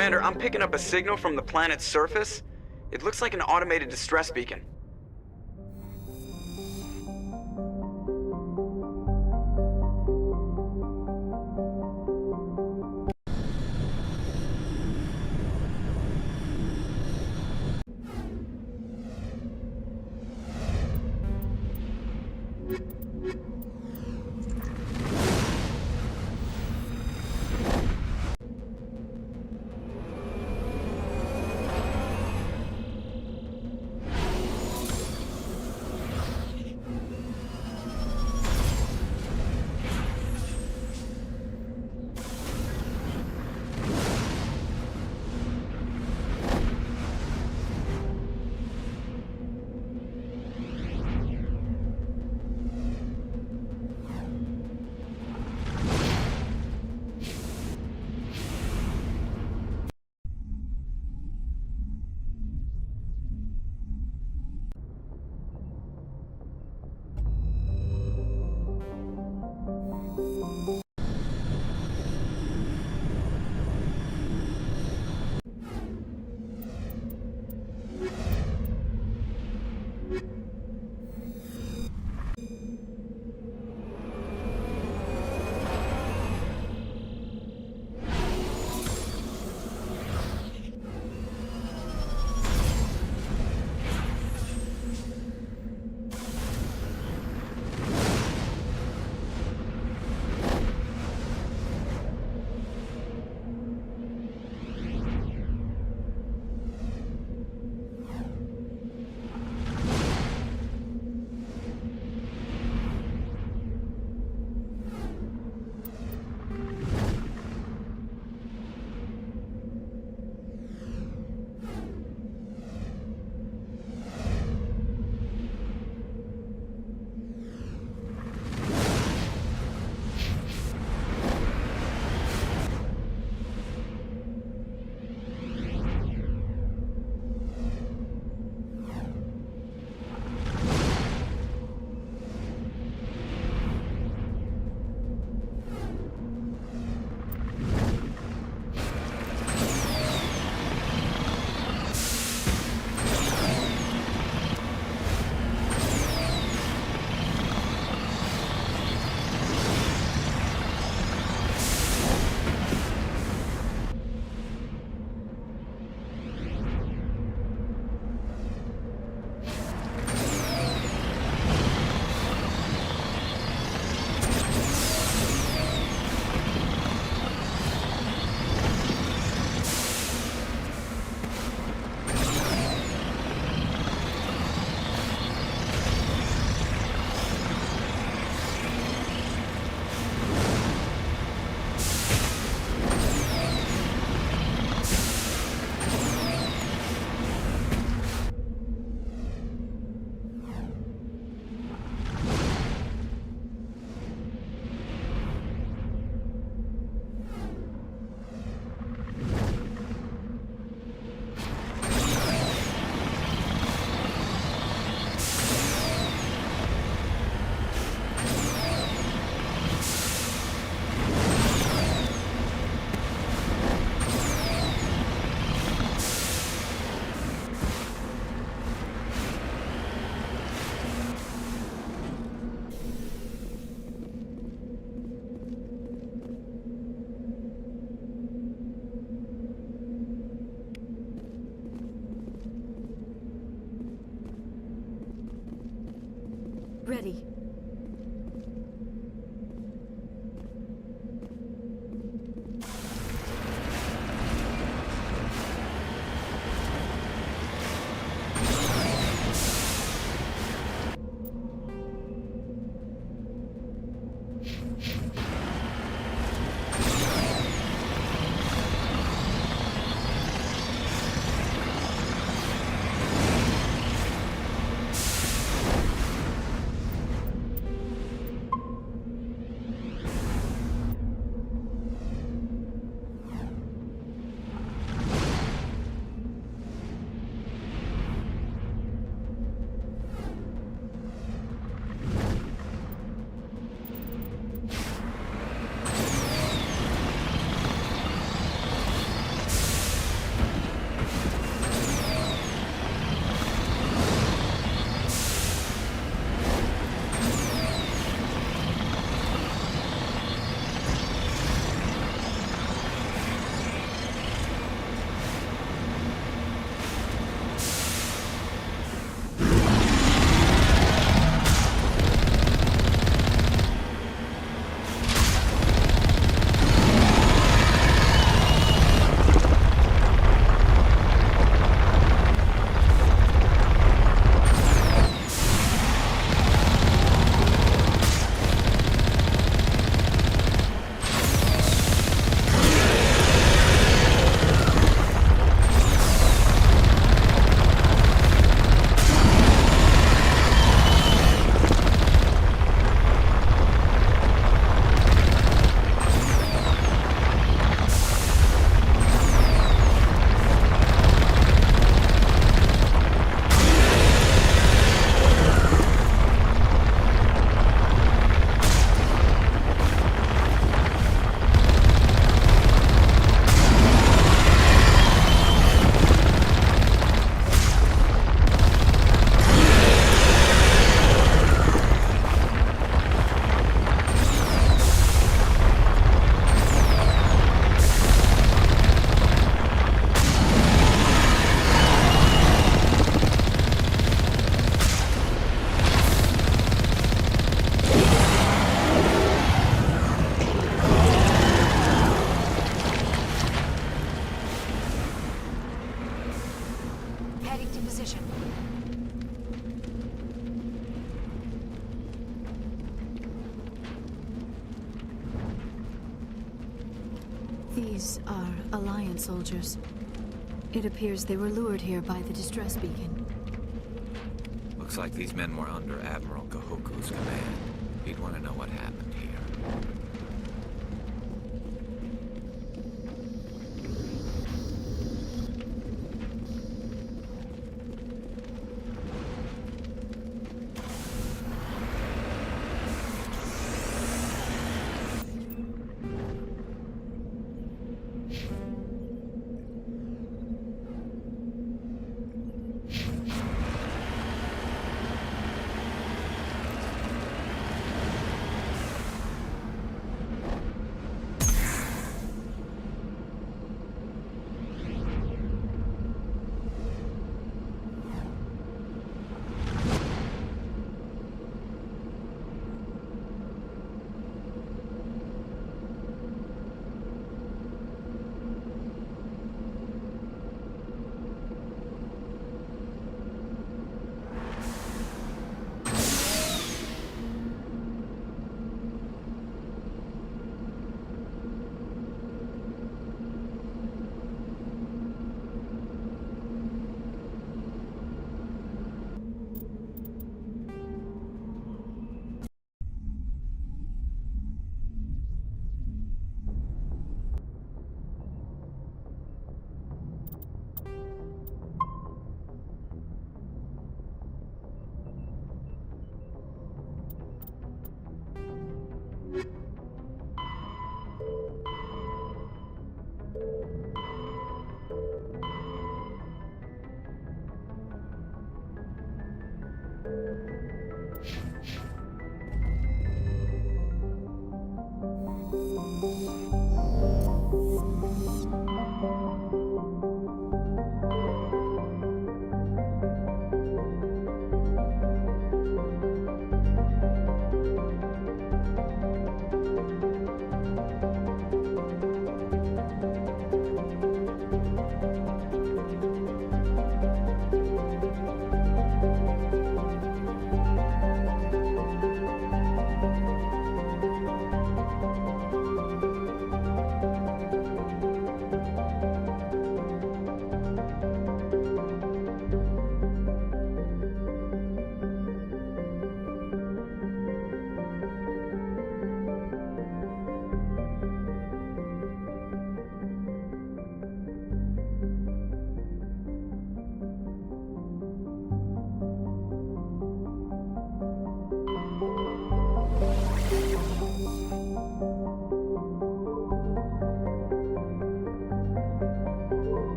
I: Commander, I'm picking up a signal from the planet's surface. It looks like an automated distress beacon.
F: ready. These are Alliance soldiers. It appears they were lured here by the distress beacon.
A: Looks like these men were under Admiral Kahoku's command. He'd want to know what happened here.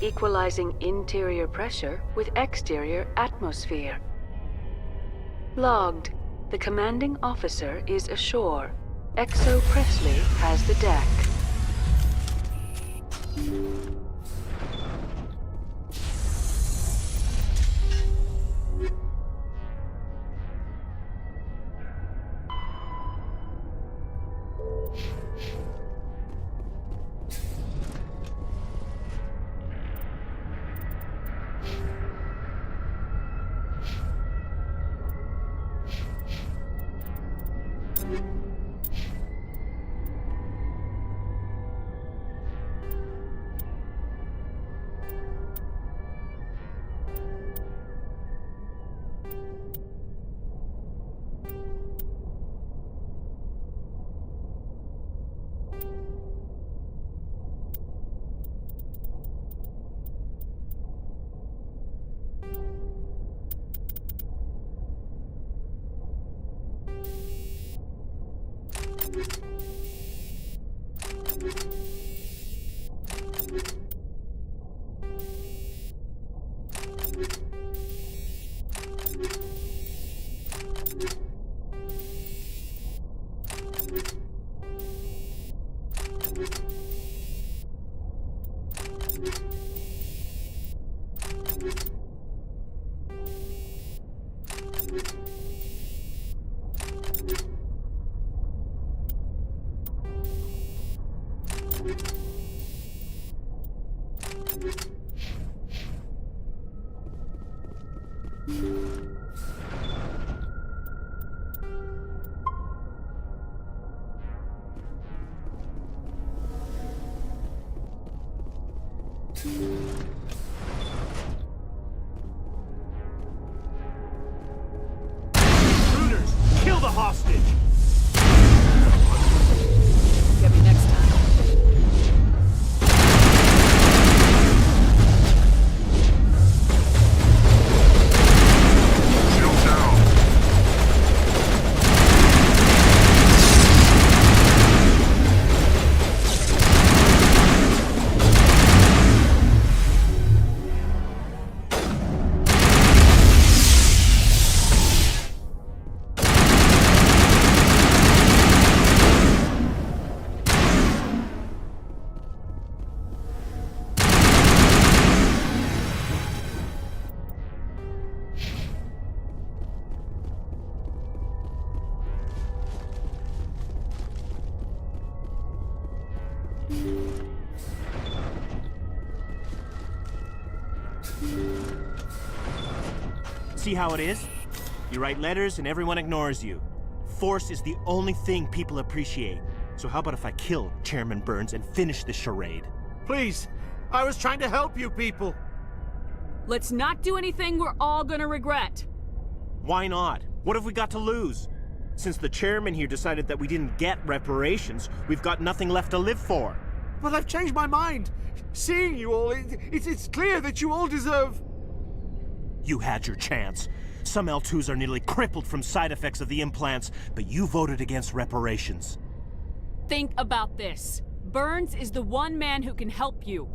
G: Equalizing interior pressure with exterior atmosphere. Logged. The commanding officer is ashore. XO Presley has the deck.
J: Intruders! Kill the hostage!
B: Get me next time.
C: Shield down.
J: See how it is? You write letters and everyone ignores you. Force is the only thing people appreciate. So how about if I kill Chairman Burns and finish this charade?
N: Please, I was trying to help you people.
B: Let's not do anything we're all gonna regret.
J: Why not? What have we got to lose? Since the chairman here decided that we didn't get reparations, we've got nothing left to live for.
N: But I've changed my mind. Seeing you all, it's clear that you all deserve...
J: You had your chance. Some L2s are nearly crippled from side effects of the implants, but you voted against reparations.
B: Think about this. Burns is the one man who can help you.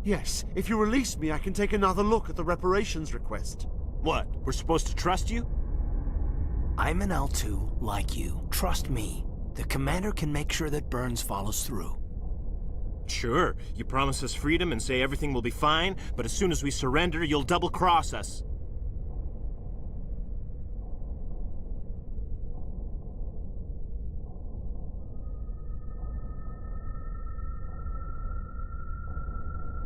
N: Yes, if you release me, I can take another look at the reparations request.
J: What, we're supposed to trust you?
H: I'm an L2 like you. Trust me. The commander can make sure that Burns follows through.
J: Sure, you promise us freedom and say everything will be fine, but as soon as we surrender, you'll double-cross us.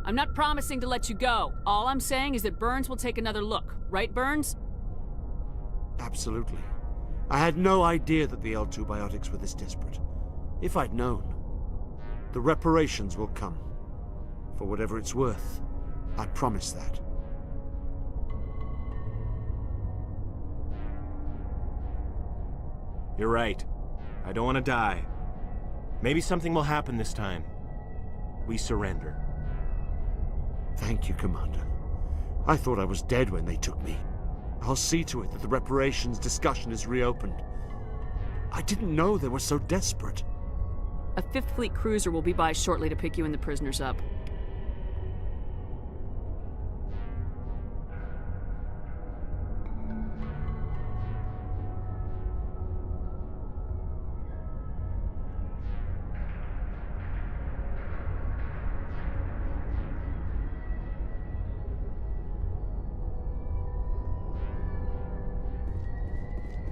B: I'm not promising to let you go. All I'm saying is that Burns will take another look. Right, Burns?
N: Absolutely. I had no idea that the L2 biotics were this desperate. If I'd known, the reparations will come. For whatever it's worth, I promise that.
J: You're right. I don't want to die. Maybe something will happen this time. We surrender.
N: Thank you, Commander. I thought I was dead when they took me. I'll see to it that the reparations discussion is reopened. I didn't know they were so desperate.
B: A 5th Fleet cruiser will be by shortly to pick you and the prisoners up.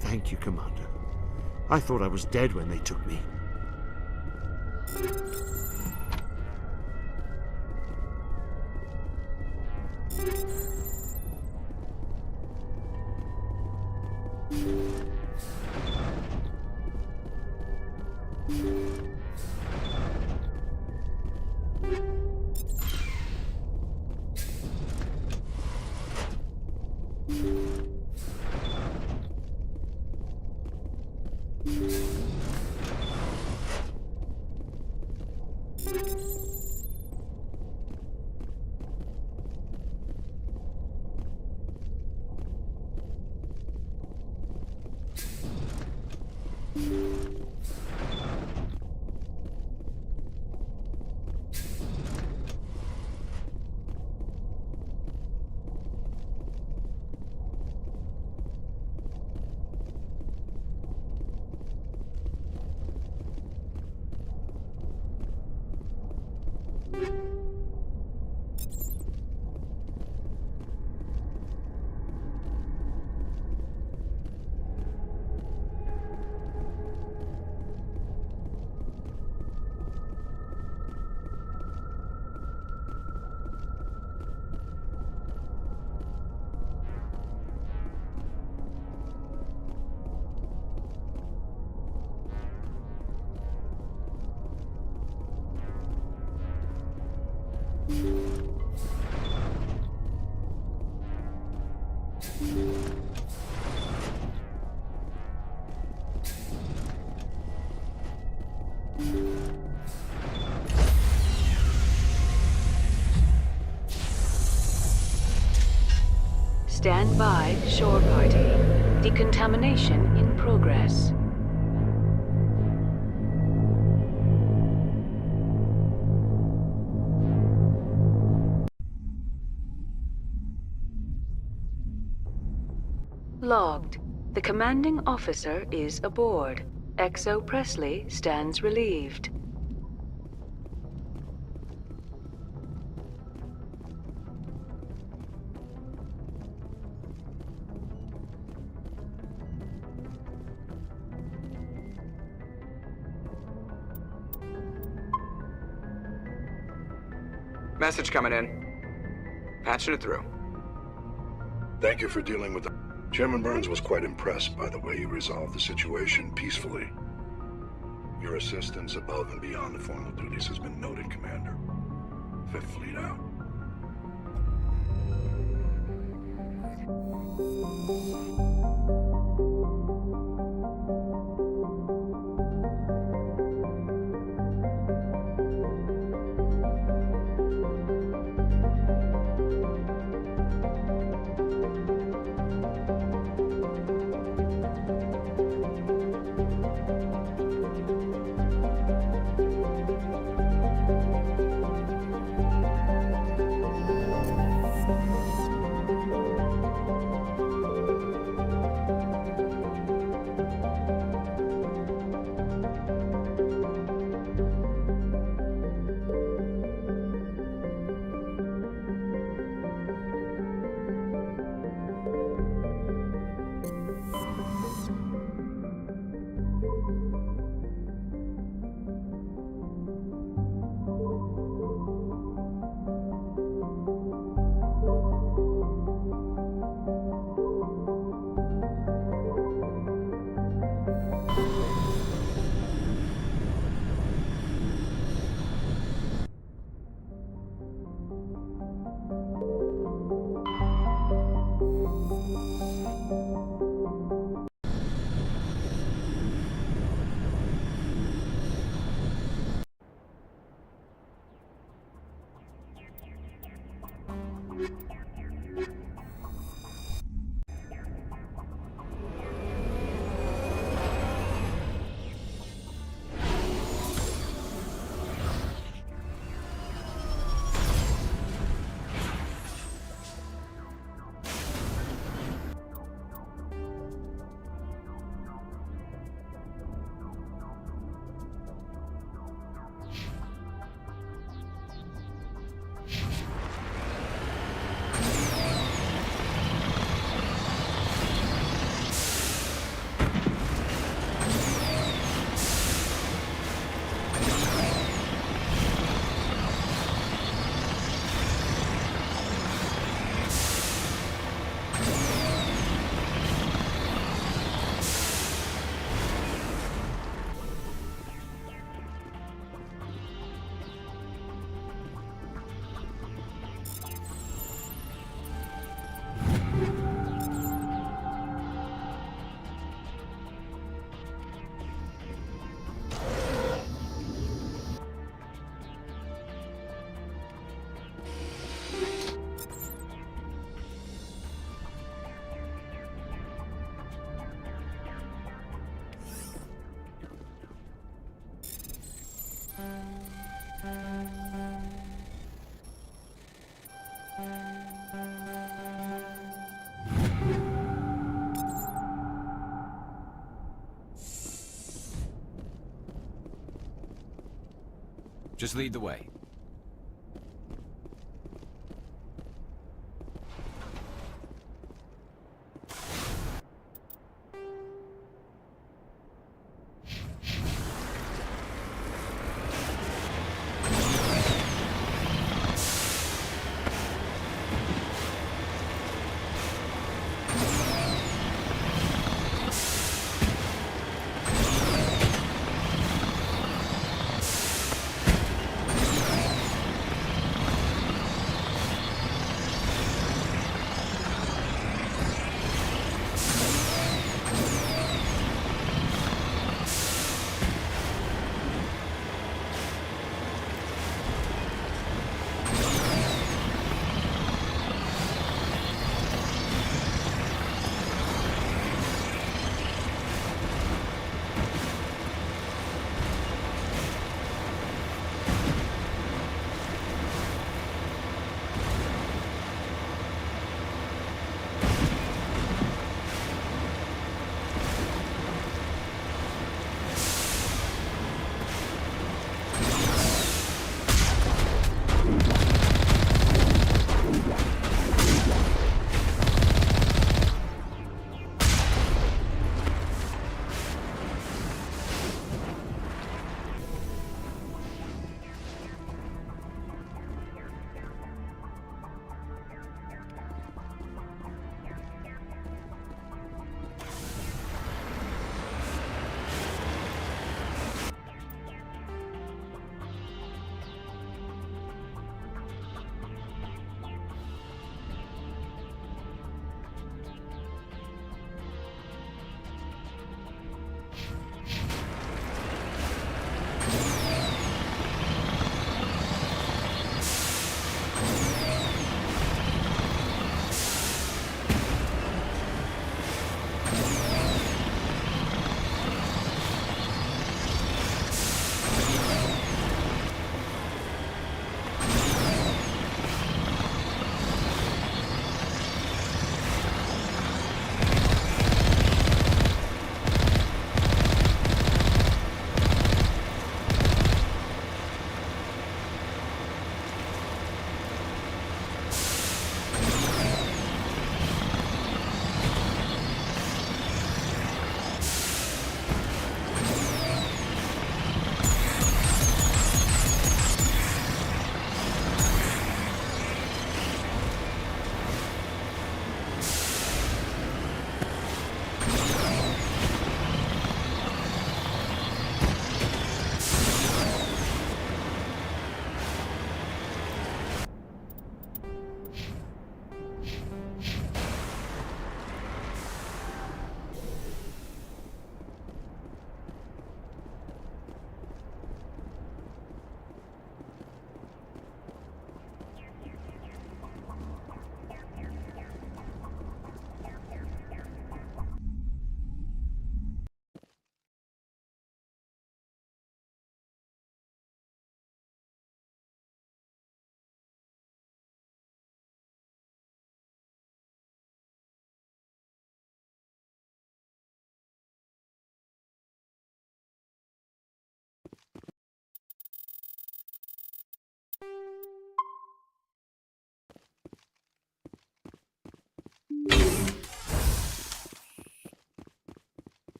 N: Thank you, Commander. I thought I was dead when they took me.
G: Stand by, shore party. Decontamination in progress. Logged. The commanding officer is aboard. XO Presley stands relieved.
I: Message coming in. Patching it through.
W: Thank you for dealing with the... Chairman Burns was quite impressed by the way you resolved the situation peacefully. Your assistance above and beyond the formal duties has been noted, Commander. 5th Fleet out.
A: Just lead the way.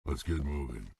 C: Let's get moving.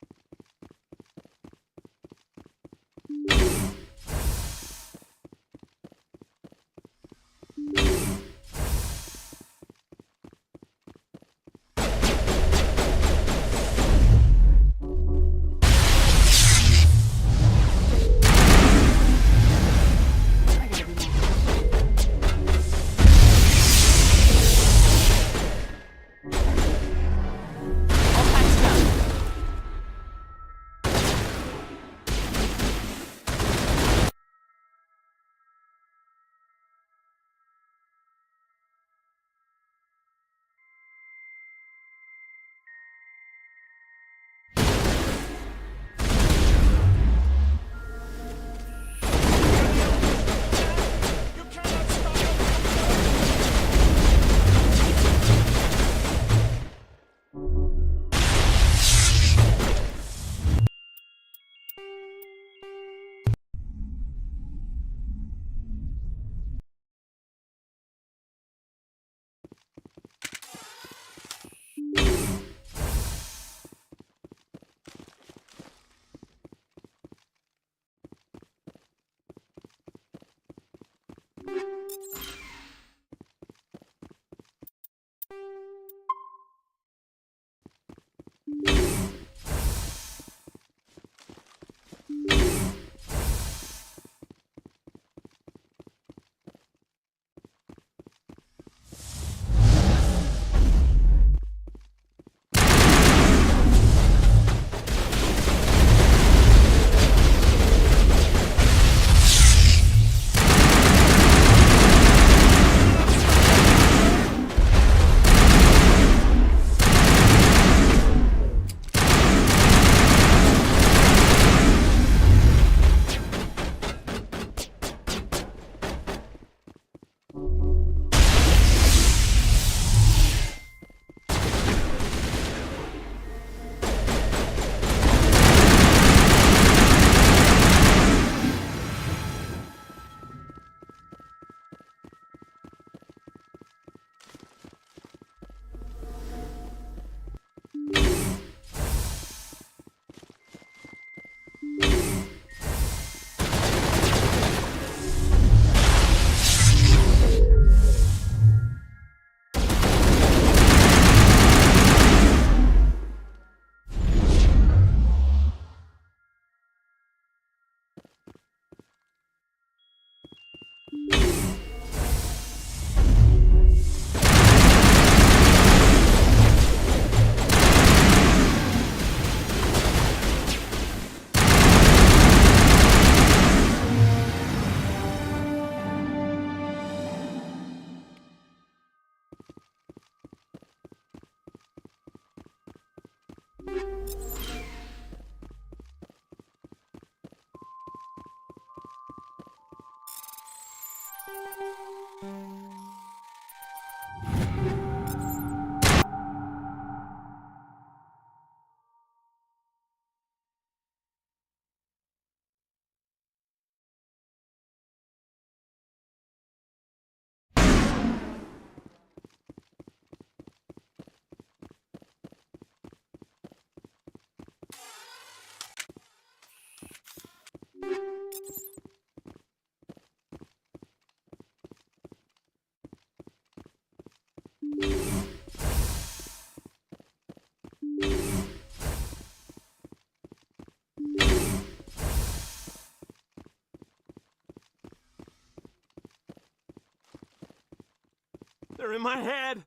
J: They're in my head!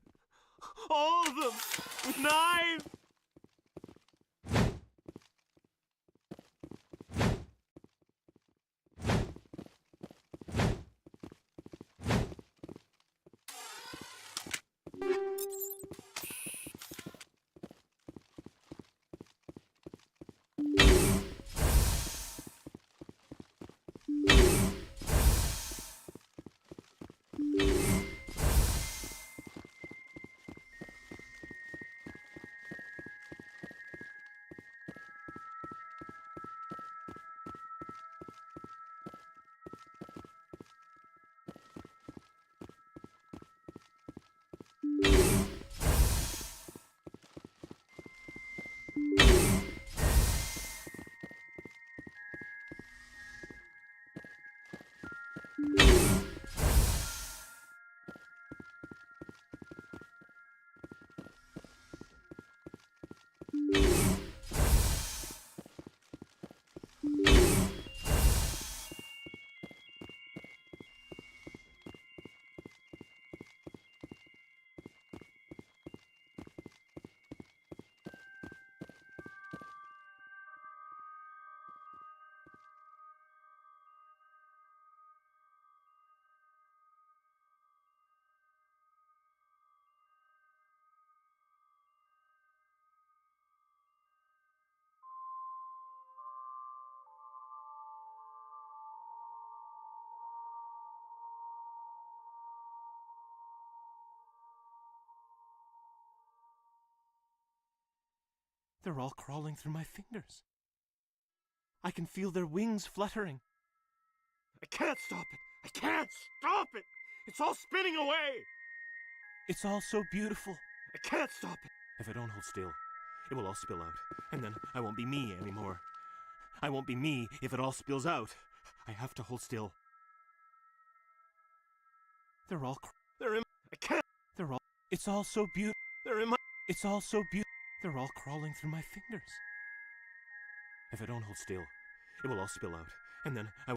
J: All of them! With knives! They're all crawling through my fingers. I can feel their wings fluttering. I can't stop it! I can't stop it! It's all spinning away! It's all so beautiful. I can't stop it! If I don't hold still, it will all spill out, and then I won't be me anymore. I won't be me if it all spills out. I have to hold still. They're all they're in I can't they're all it's all so beautiful. They're in my it's all so beautiful. They're all crawling through my fingers. If I don't hold still, it will all spill out, and then I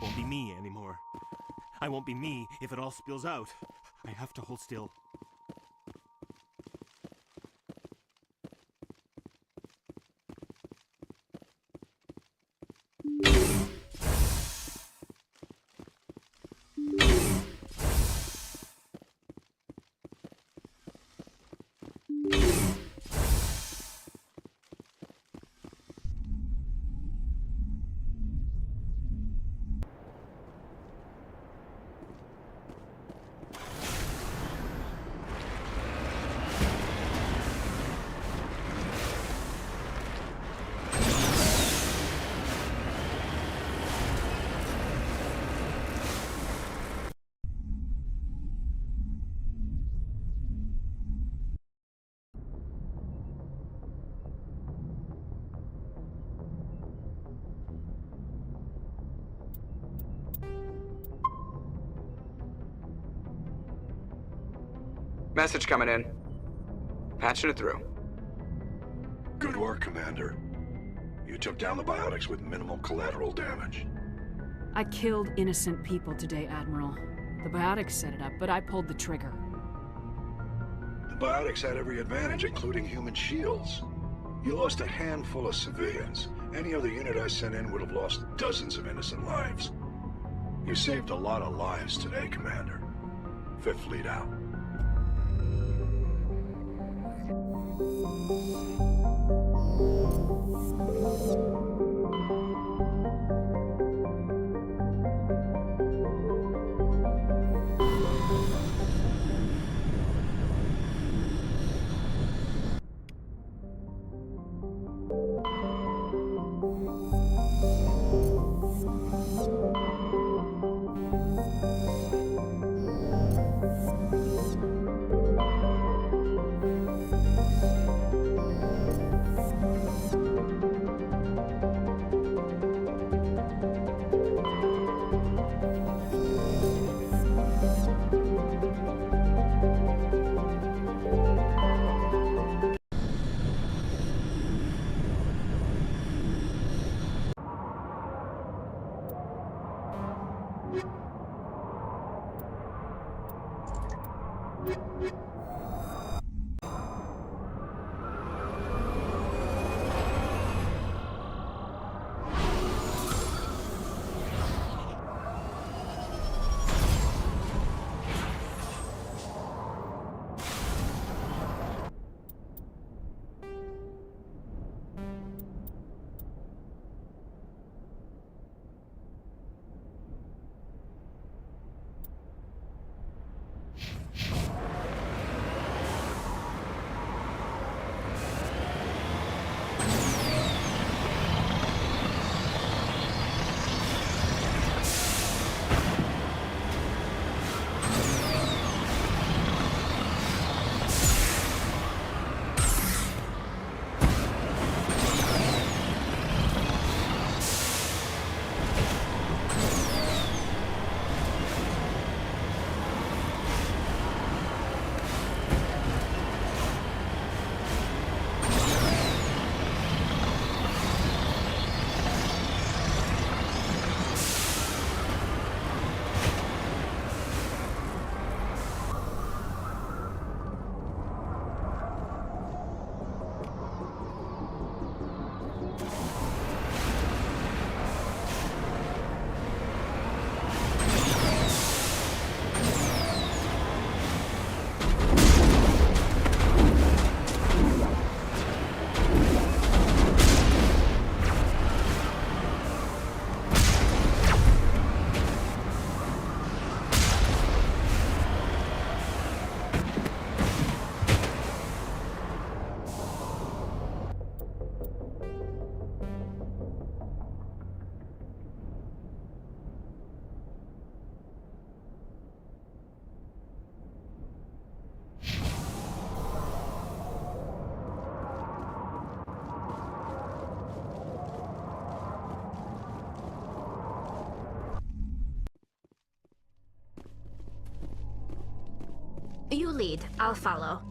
J: won't be me anymore. I won't be me if it all spills out. I have to hold still.
I: Message coming in. Patching it through.
W: Good work, Commander. You took down the biotics with minimal collateral damage.
B: I killed innocent people today, Admiral. The biotics set it up, but I pulled the trigger.
W: The biotics had every advantage, including human shields. You lost a handful of civilians. Any other unit I sent in would have lost dozens of innocent lives. You saved a lot of lives today, Commander. Fifth Fleet out.
E: You lead. I'll follow.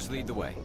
A: Others lead the way.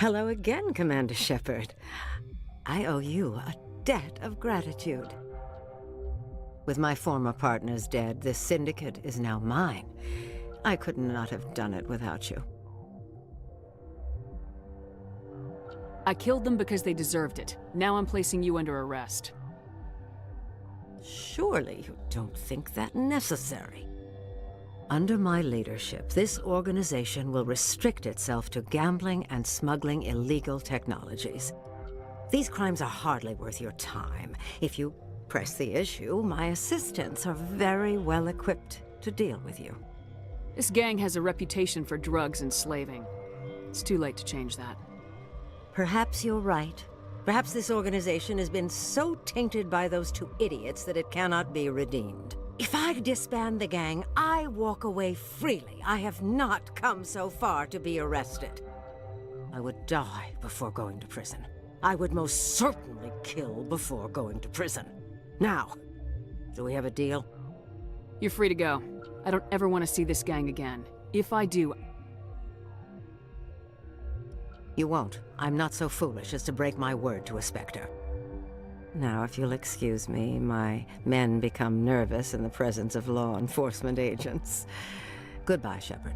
K: Hello again, Commander Shepard. I owe you a debt of gratitude. With my former partners dead, this syndicate is now mine. I could not have done it without you.
B: I killed them because they deserved it. Now I'm placing you under arrest.
K: Surely you don't think that necessary. Under my leadership, this organization will restrict itself to gambling and smuggling illegal technologies. These crimes are hardly worth your time. If you press the issue, my assistants are very well equipped to deal with you.
B: This gang has a reputation for drugs and slaving. It's too late to change that.
K: Perhaps you're right. Perhaps this organization has been so tainted by those two idiots that it cannot be redeemed. If I disband the gang, I walk away freely. I have not come so far to be arrested. I would die before going to prison. I would most certainly kill before going to prison. Now, do we have a deal?
B: You're free to go. I don't ever want to see this gang again. If I do...
K: You won't. I'm not so foolish as to break my word to a Spectre. Now, if you'll excuse me, my men become nervous in the presence of law enforcement agents. Goodbye, Shepard.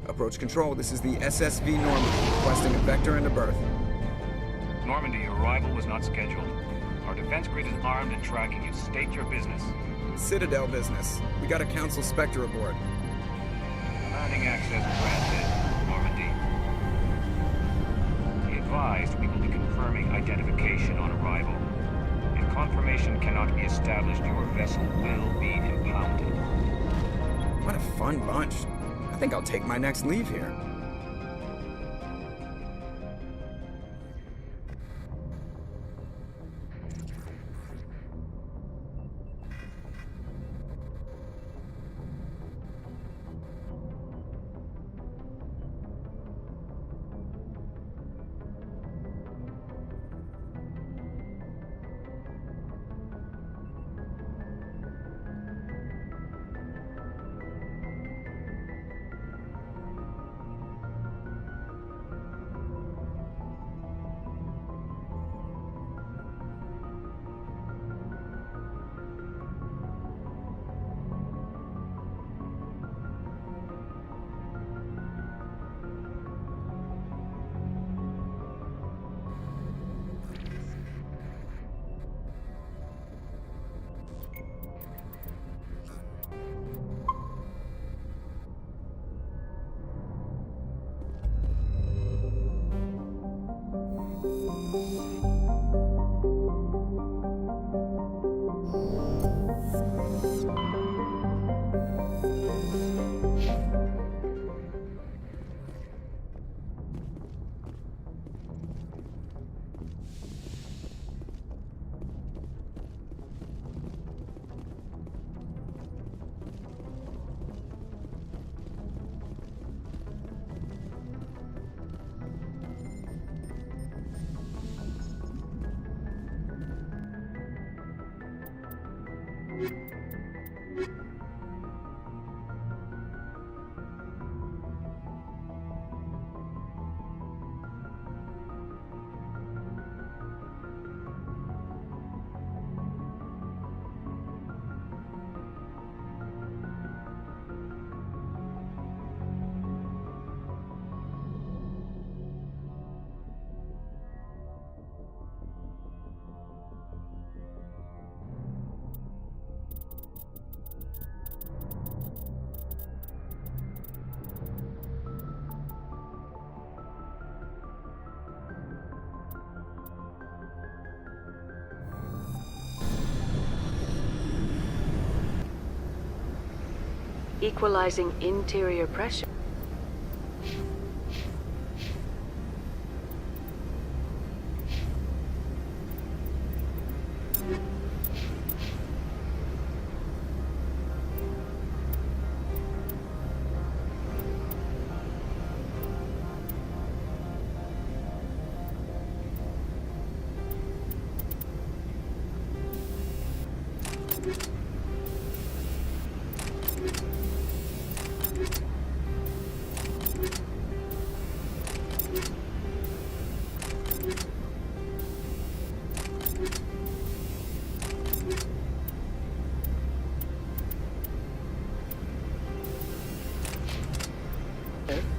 O: Approach control, this is the SSV Normandy, requesting a vector and a berth.
P: Normandy, your arrival was not scheduled. Our defense grid is armed and tracking you. State your business.
O: Citadel business. We got a Council Spectre aboard.
P: Commanding access granted, Normandy. Be advised, we will be confirming identification on arrival. If confirmation cannot be established, your vessel will be impounded.
O: What a fun bunch. I think I'll take my next leave here.
G: equalizing interior pressure.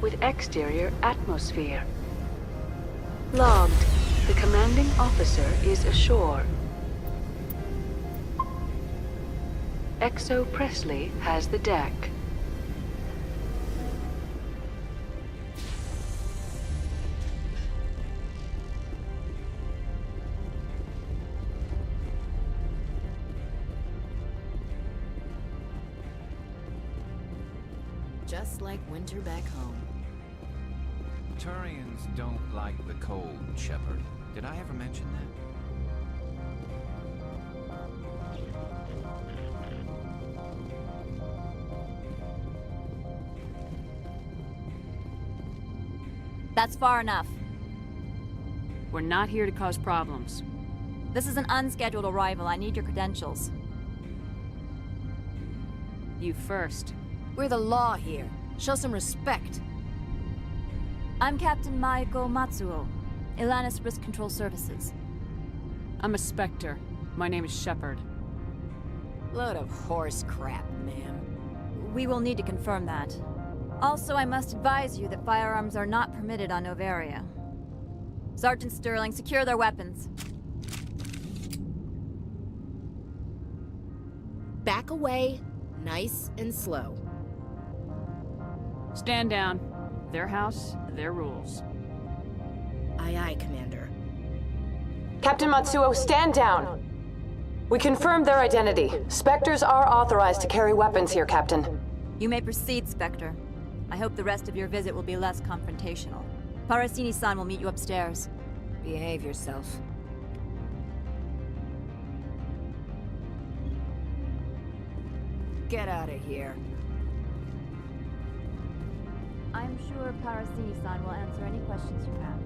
G: With exterior atmosphere. Logged. The commanding officer is ashore. Exo Presley has the deck.
Q: Just like winter back home.
A: Turians don't like the cold, Shepard. Did I ever mention that?
R: That's far enough.
B: We're not here to cause problems.
R: This is an unscheduled arrival. I need your credentials.
B: You first.
Q: We're the law here. Show some respect.
R: I'm Captain Maiko Matsuo, Ilanis Risk Control Services.
B: I'm a Spectre. My name is Shepard.
Q: Load of horse crap, ma'am.
R: We will need to confirm that. Also, I must advise you that firearms are not permitted on Noveria. Sergeant Sterling, secure their weapons.
Q: Back away, nice and slow.
B: Stand down. Their house, their rules.
Q: Aye, aye, Commander.
S: Captain Matsuo, stand down! We confirmed their identity. Spectres are authorized to carry weapons here, Captain.
R: You may proceed, Spectre. I hope the rest of your visit will be less confrontational. Parasini-san will meet you upstairs.
Q: Behave yourself. Get out of here.
R: I'm sure Parasini-san will answer any questions you have.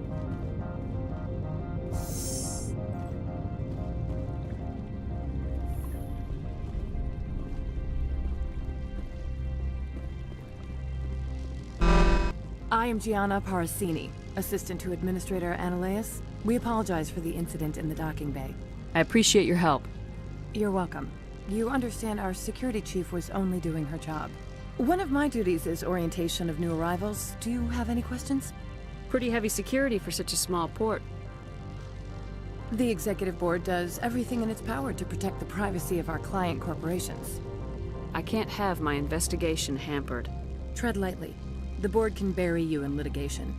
X: I am Gianna Parasini, assistant to Administrator Analeas. We apologize for the incident in the docking bay.
B: I appreciate your help.
X: You're welcome. You understand our security chief was only doing her job. One of my duties is orientation of new arrivals. Do you have any questions?
B: Pretty heavy security for such a small port.
X: The Executive Board does everything in its power to protect the privacy of our client corporations.
B: I can't have my investigation hampered.
X: Tread lightly. The Board can bury you in litigation.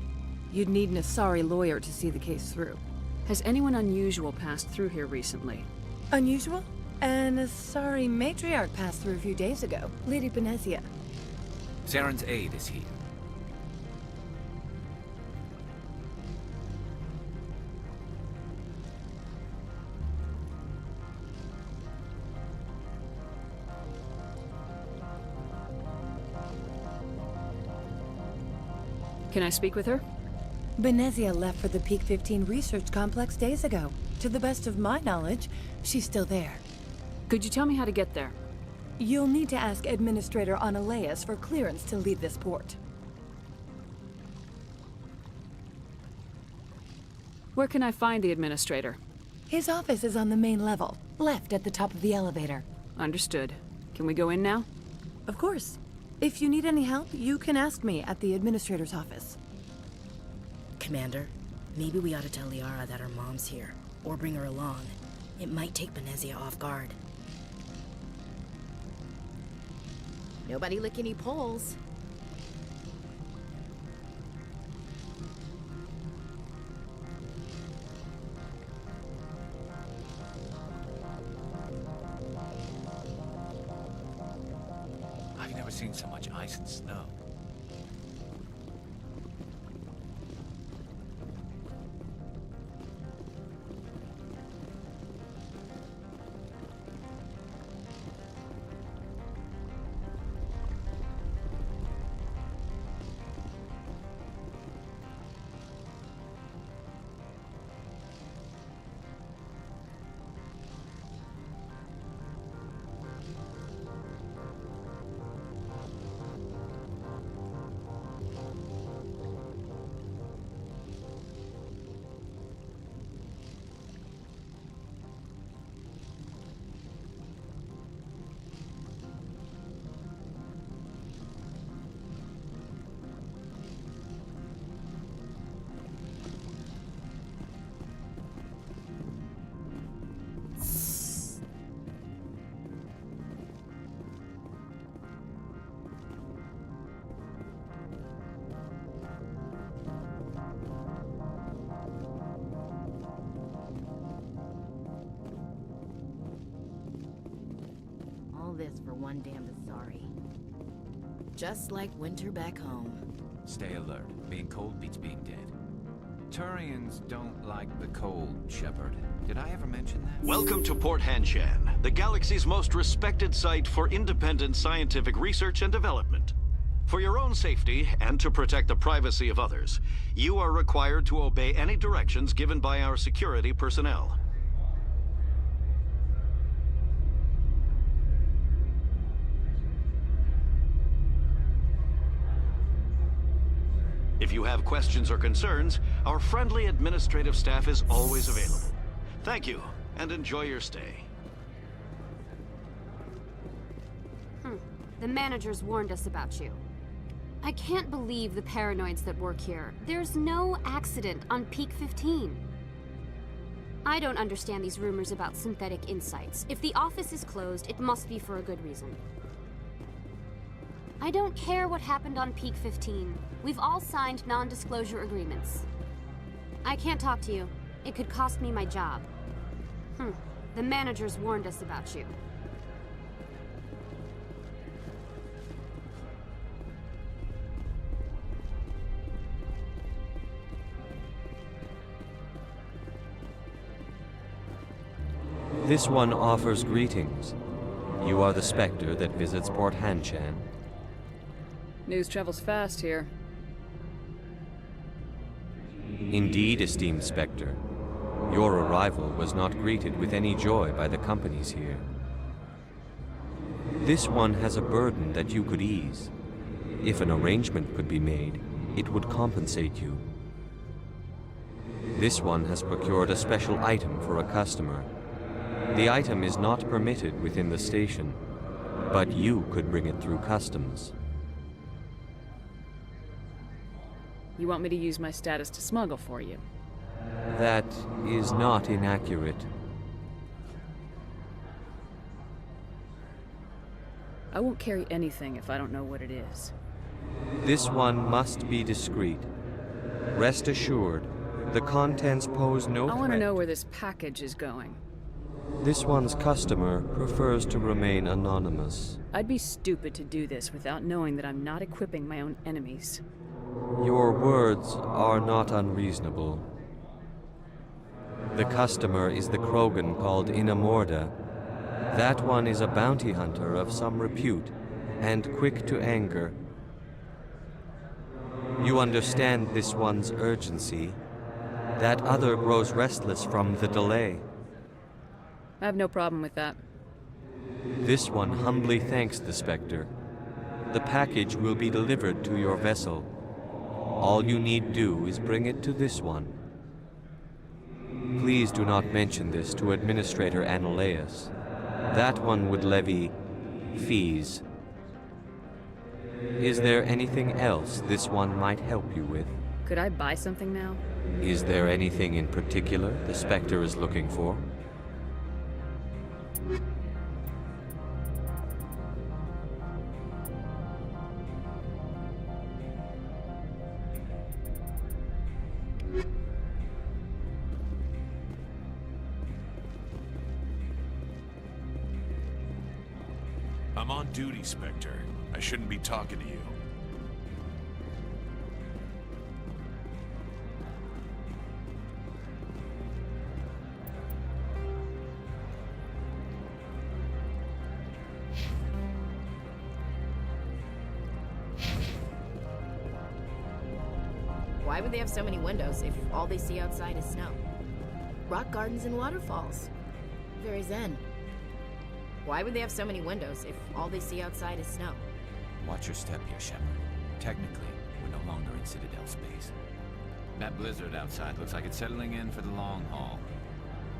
X: You'd need an Asari lawyer to see the case through.
B: Has anyone unusual passed through here recently?
X: Unusual? An Asari matriarch passed through a few days ago. Lady Benezia.
A: Saren's aide is here.
B: Can I speak with her?
X: Benezia left for the Peak 15 research complex days ago. To the best of my knowledge, she's still there.
B: Could you tell me how to get there?
X: You'll need to ask Administrator Analeas for clearance to leave this port.
B: Where can I find the Administrator?
X: His office is on the main level, left at the top of the elevator.
B: Understood. Can we go in now?
X: Of course. If you need any help, you can ask me at the Administrator's office.
Q: Commander, maybe we ought to tell Liara that her mom's here, or bring her along. It might take Benezia off guard. Nobody lick any poles.
A: I've never seen so much ice and snow.
Q: This for one damn sorry. Just like winter back home.
A: Stay alert. Being cold beats being dead. Turians don't like the cold, Shepard. Did I ever mention that?
M: Welcome to Port Hanshan, the galaxy's most respected site for independent scientific research and development. For your own safety, and to protect the privacy of others, you are required to obey any directions given by our security personnel. If you have questions or concerns, our friendly administrative staff is always available. Thank you, and enjoy your stay.
D: The managers warned us about you. I can't believe the paranoids that work here. There's no accident on Peak 15. I don't understand these rumors about synthetic insights. If the office is closed, it must be for a good reason. I don't care what happened on Peak 15. We've all signed non-disclosure agreements. I can't talk to you. It could cost me my job. The managers warned us about you.
L: This one offers greetings. You are the Spectre that visits Port Hanshan.
B: News travels fast here.
L: Indeed, esteemed Spectre. Your arrival was not greeted with any joy by the companies here. This one has a burden that you could ease. If an arrangement could be made, it would compensate you. This one has procured a special item for a customer. The item is not permitted within the station, but you could bring it through customs.
B: You want me to use my status to smuggle for you?
L: That is not inaccurate.
B: I won't carry anything if I don't know what it is.
L: This one must be discreet. Rest assured, the contents pose no threat.
B: I want to know where this package is going.
L: This one's customer prefers to remain anonymous.
B: I'd be stupid to do this without knowing that I'm not equipping my own enemies.
L: Your words are not unreasonable. The customer is the Krogan called Inamorda. That one is a bounty hunter of some repute, and quick to anger. You understand this one's urgency. That other grows restless from the delay.
B: I have no problem with that.
L: This one humbly thanks the Spectre. The package will be delivered to your vessel. All you need do is bring it to this one. Please do not mention this to Administrator Anoleus. That one would levy fees. Is there anything else this one might help you with?
B: Could I buy something now?
L: Is there anything in particular the Spectre is looking for?
J: I'm
F: I'm on duty, Spectre. I shouldn't be talking to you.
Q: Why would they have so many windows if all they see outside is snow? Rock gardens and waterfalls. Very zen. Why would they have so many windows if all they see outside is snow?
A: Watch your step here, Shepard. Technically, we're no longer in Citadel space. That blizzard outside looks like it's settling in for the long haul.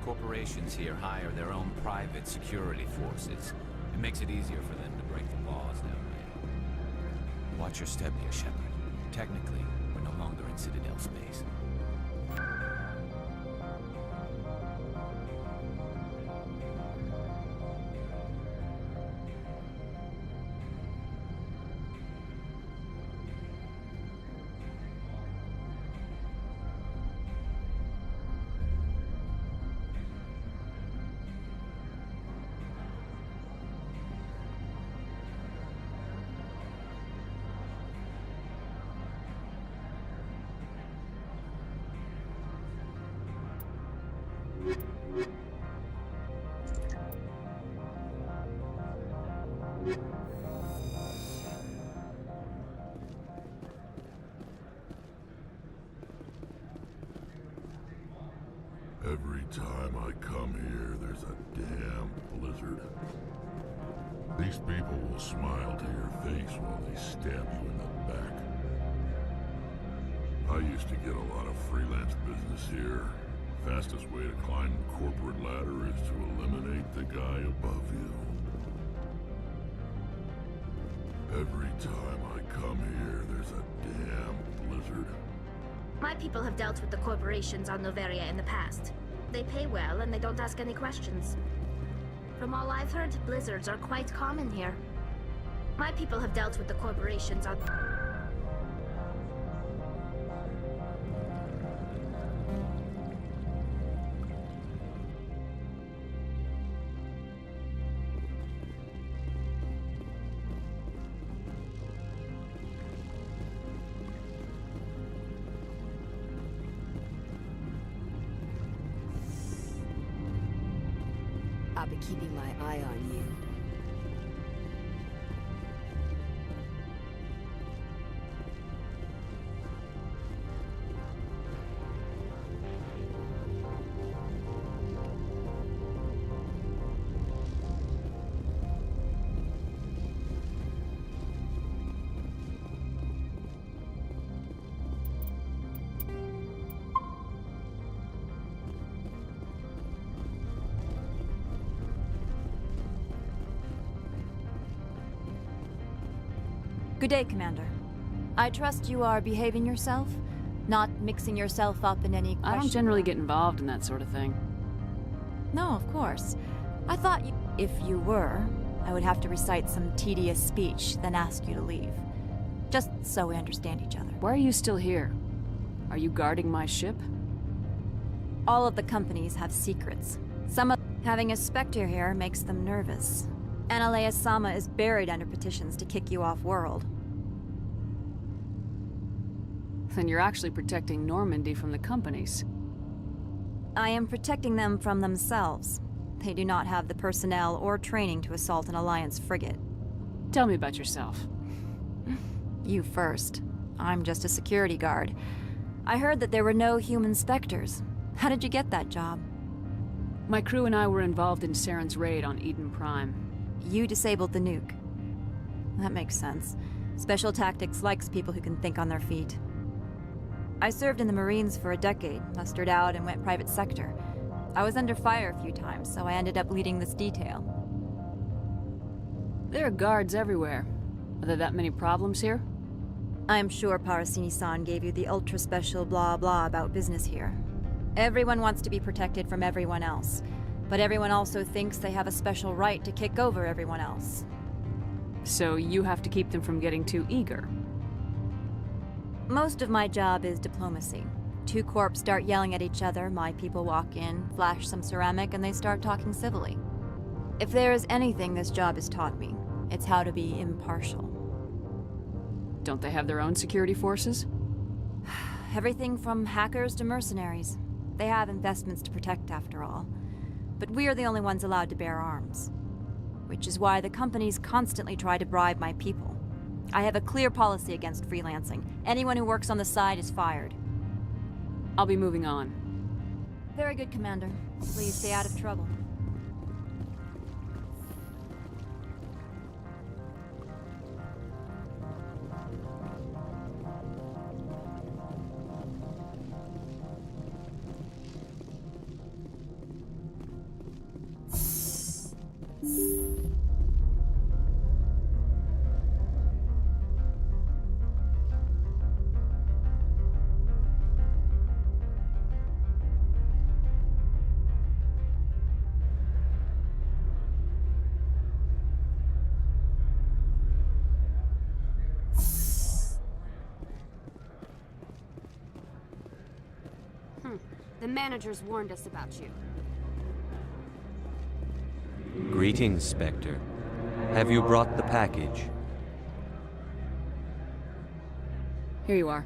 A: Corporations here hire their own private security forces. It makes it easier for them to break the laws that way. Watch your step here, Shepard. Technically, we're no longer in Citadel space.
C: Every time I come here, there's a damn blizzard. These people will smile to your face while they stab you in the back. I used to get a lot of freelance business here. Fastest way to climb the corporate ladder is to eliminate the guy above you. Every time I come here, there's a damn blizzard.
E: My people have dealt with the corporations on Noveria in the past. They pay well and they don't ask any questions. From all I've heard, blizzards are quite common here. My people have dealt with the corporations on...
K: I'll be keeping my eye on you.
R: Good day, Commander. I trust you are behaving yourself, not mixing yourself up in any
B: I don't generally get involved in that sort of thing.
R: No, of course. I thought you... If you were, I would have to recite some tedious speech, then ask you to leave. Just so we understand each other.
B: Why are you still here? Are you guarding my ship?
R: All of the companies have secrets. Having a Spectre here makes them nervous. Analea Sama is buried under petitions to kick you off-world.
B: Then you're actually protecting Normandy from the companies.
R: I am protecting them from themselves. They do not have the personnel or training to assault an Alliance frigate.
B: Tell me about yourself.
R: You first. I'm just a security guard. I heard that there were no human Spectres. How did you get that job?
B: My crew and I were involved in Saren's raid on Eden Prime.
R: You disabled the nuke. That makes sense. Special Tactics likes people who can think on their feet. I served in the Marines for a decade, mustered out and went private sector. I was under fire a few times, so I ended up leading this detail.
B: There are guards everywhere. Are there that many problems here?
R: I am sure Parasini-san gave you the ultra-special blah-blah about business here. Everyone wants to be protected from everyone else. But everyone also thinks they have a special right to kick over everyone else.
B: So you have to keep them from getting too eager.
R: Most of my job is diplomacy. Two corps start yelling at each other, my people walk in, flash some ceramic, and they start talking civilly. If there is anything this job has taught me, It's how to be impartial.
B: Don't they have their own security forces?
R: Everything from hackers to mercenaries. They have investments to protect, after all. But we are the only ones allowed to bear arms. Which is why the companies constantly try to bribe my people. I have a clear policy against freelancing. Anyone who works on the side is fired.
B: I'll be moving on.
R: Very good, Commander. Please stay out of trouble.
D: The managers warned us about you.
L: Greetings, Spectre. Have you brought the package?
B: Here you are.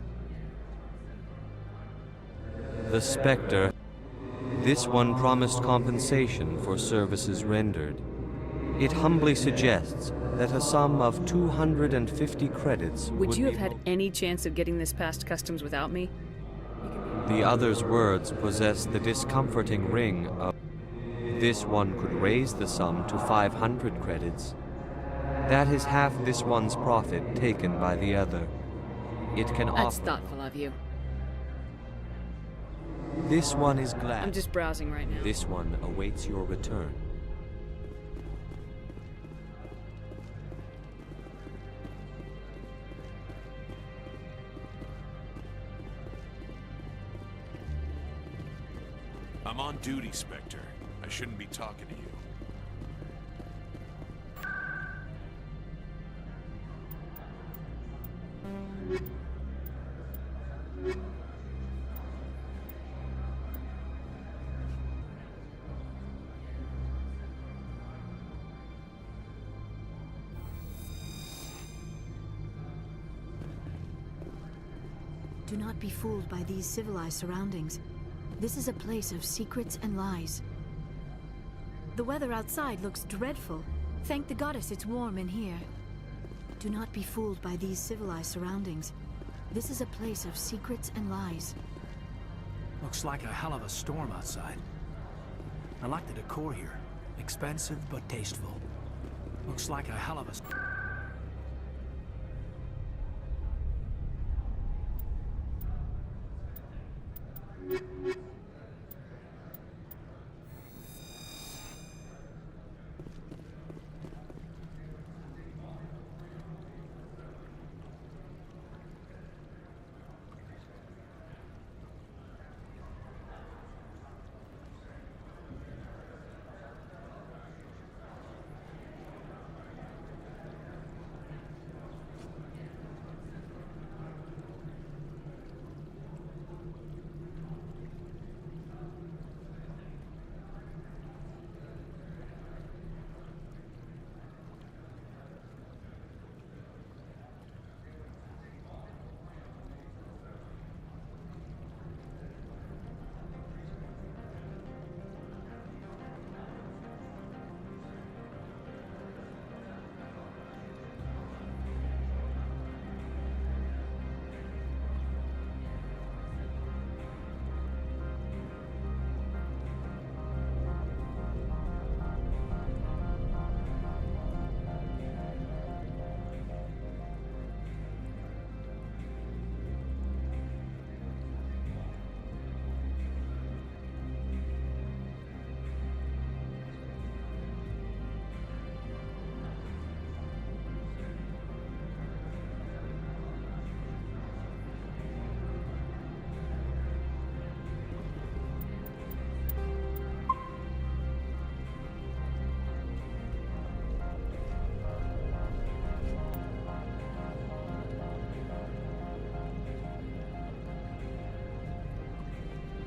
L: The Spectre. This one promised compensation for services rendered. It humbly suggests that a sum of 250 credits
B: Would you have had any chance of getting this past customs without me?
L: The other's words possess the discomforting ring of... This one could raise the sum to 500 credits. That is half this one's profit taken by the other. It can
B: That's
L: offer...
B: thoughtful of you.
L: This one is glad.
B: I'm just browsing right now.
L: This one awaits your return.
F: I'm on duty, Spectre. I shouldn't be talking to you.
H: Do not be fooled by these civilized surroundings. This is a place of secrets and lies. The weather outside looks dreadful. Thank the goddess it's warm in here. Do not be fooled by these civilized surroundings. This is a place of secrets and lies.
T: Looks like a hell of a storm outside. I like the decor here. Expensive but tasteful. Looks like a hell of a...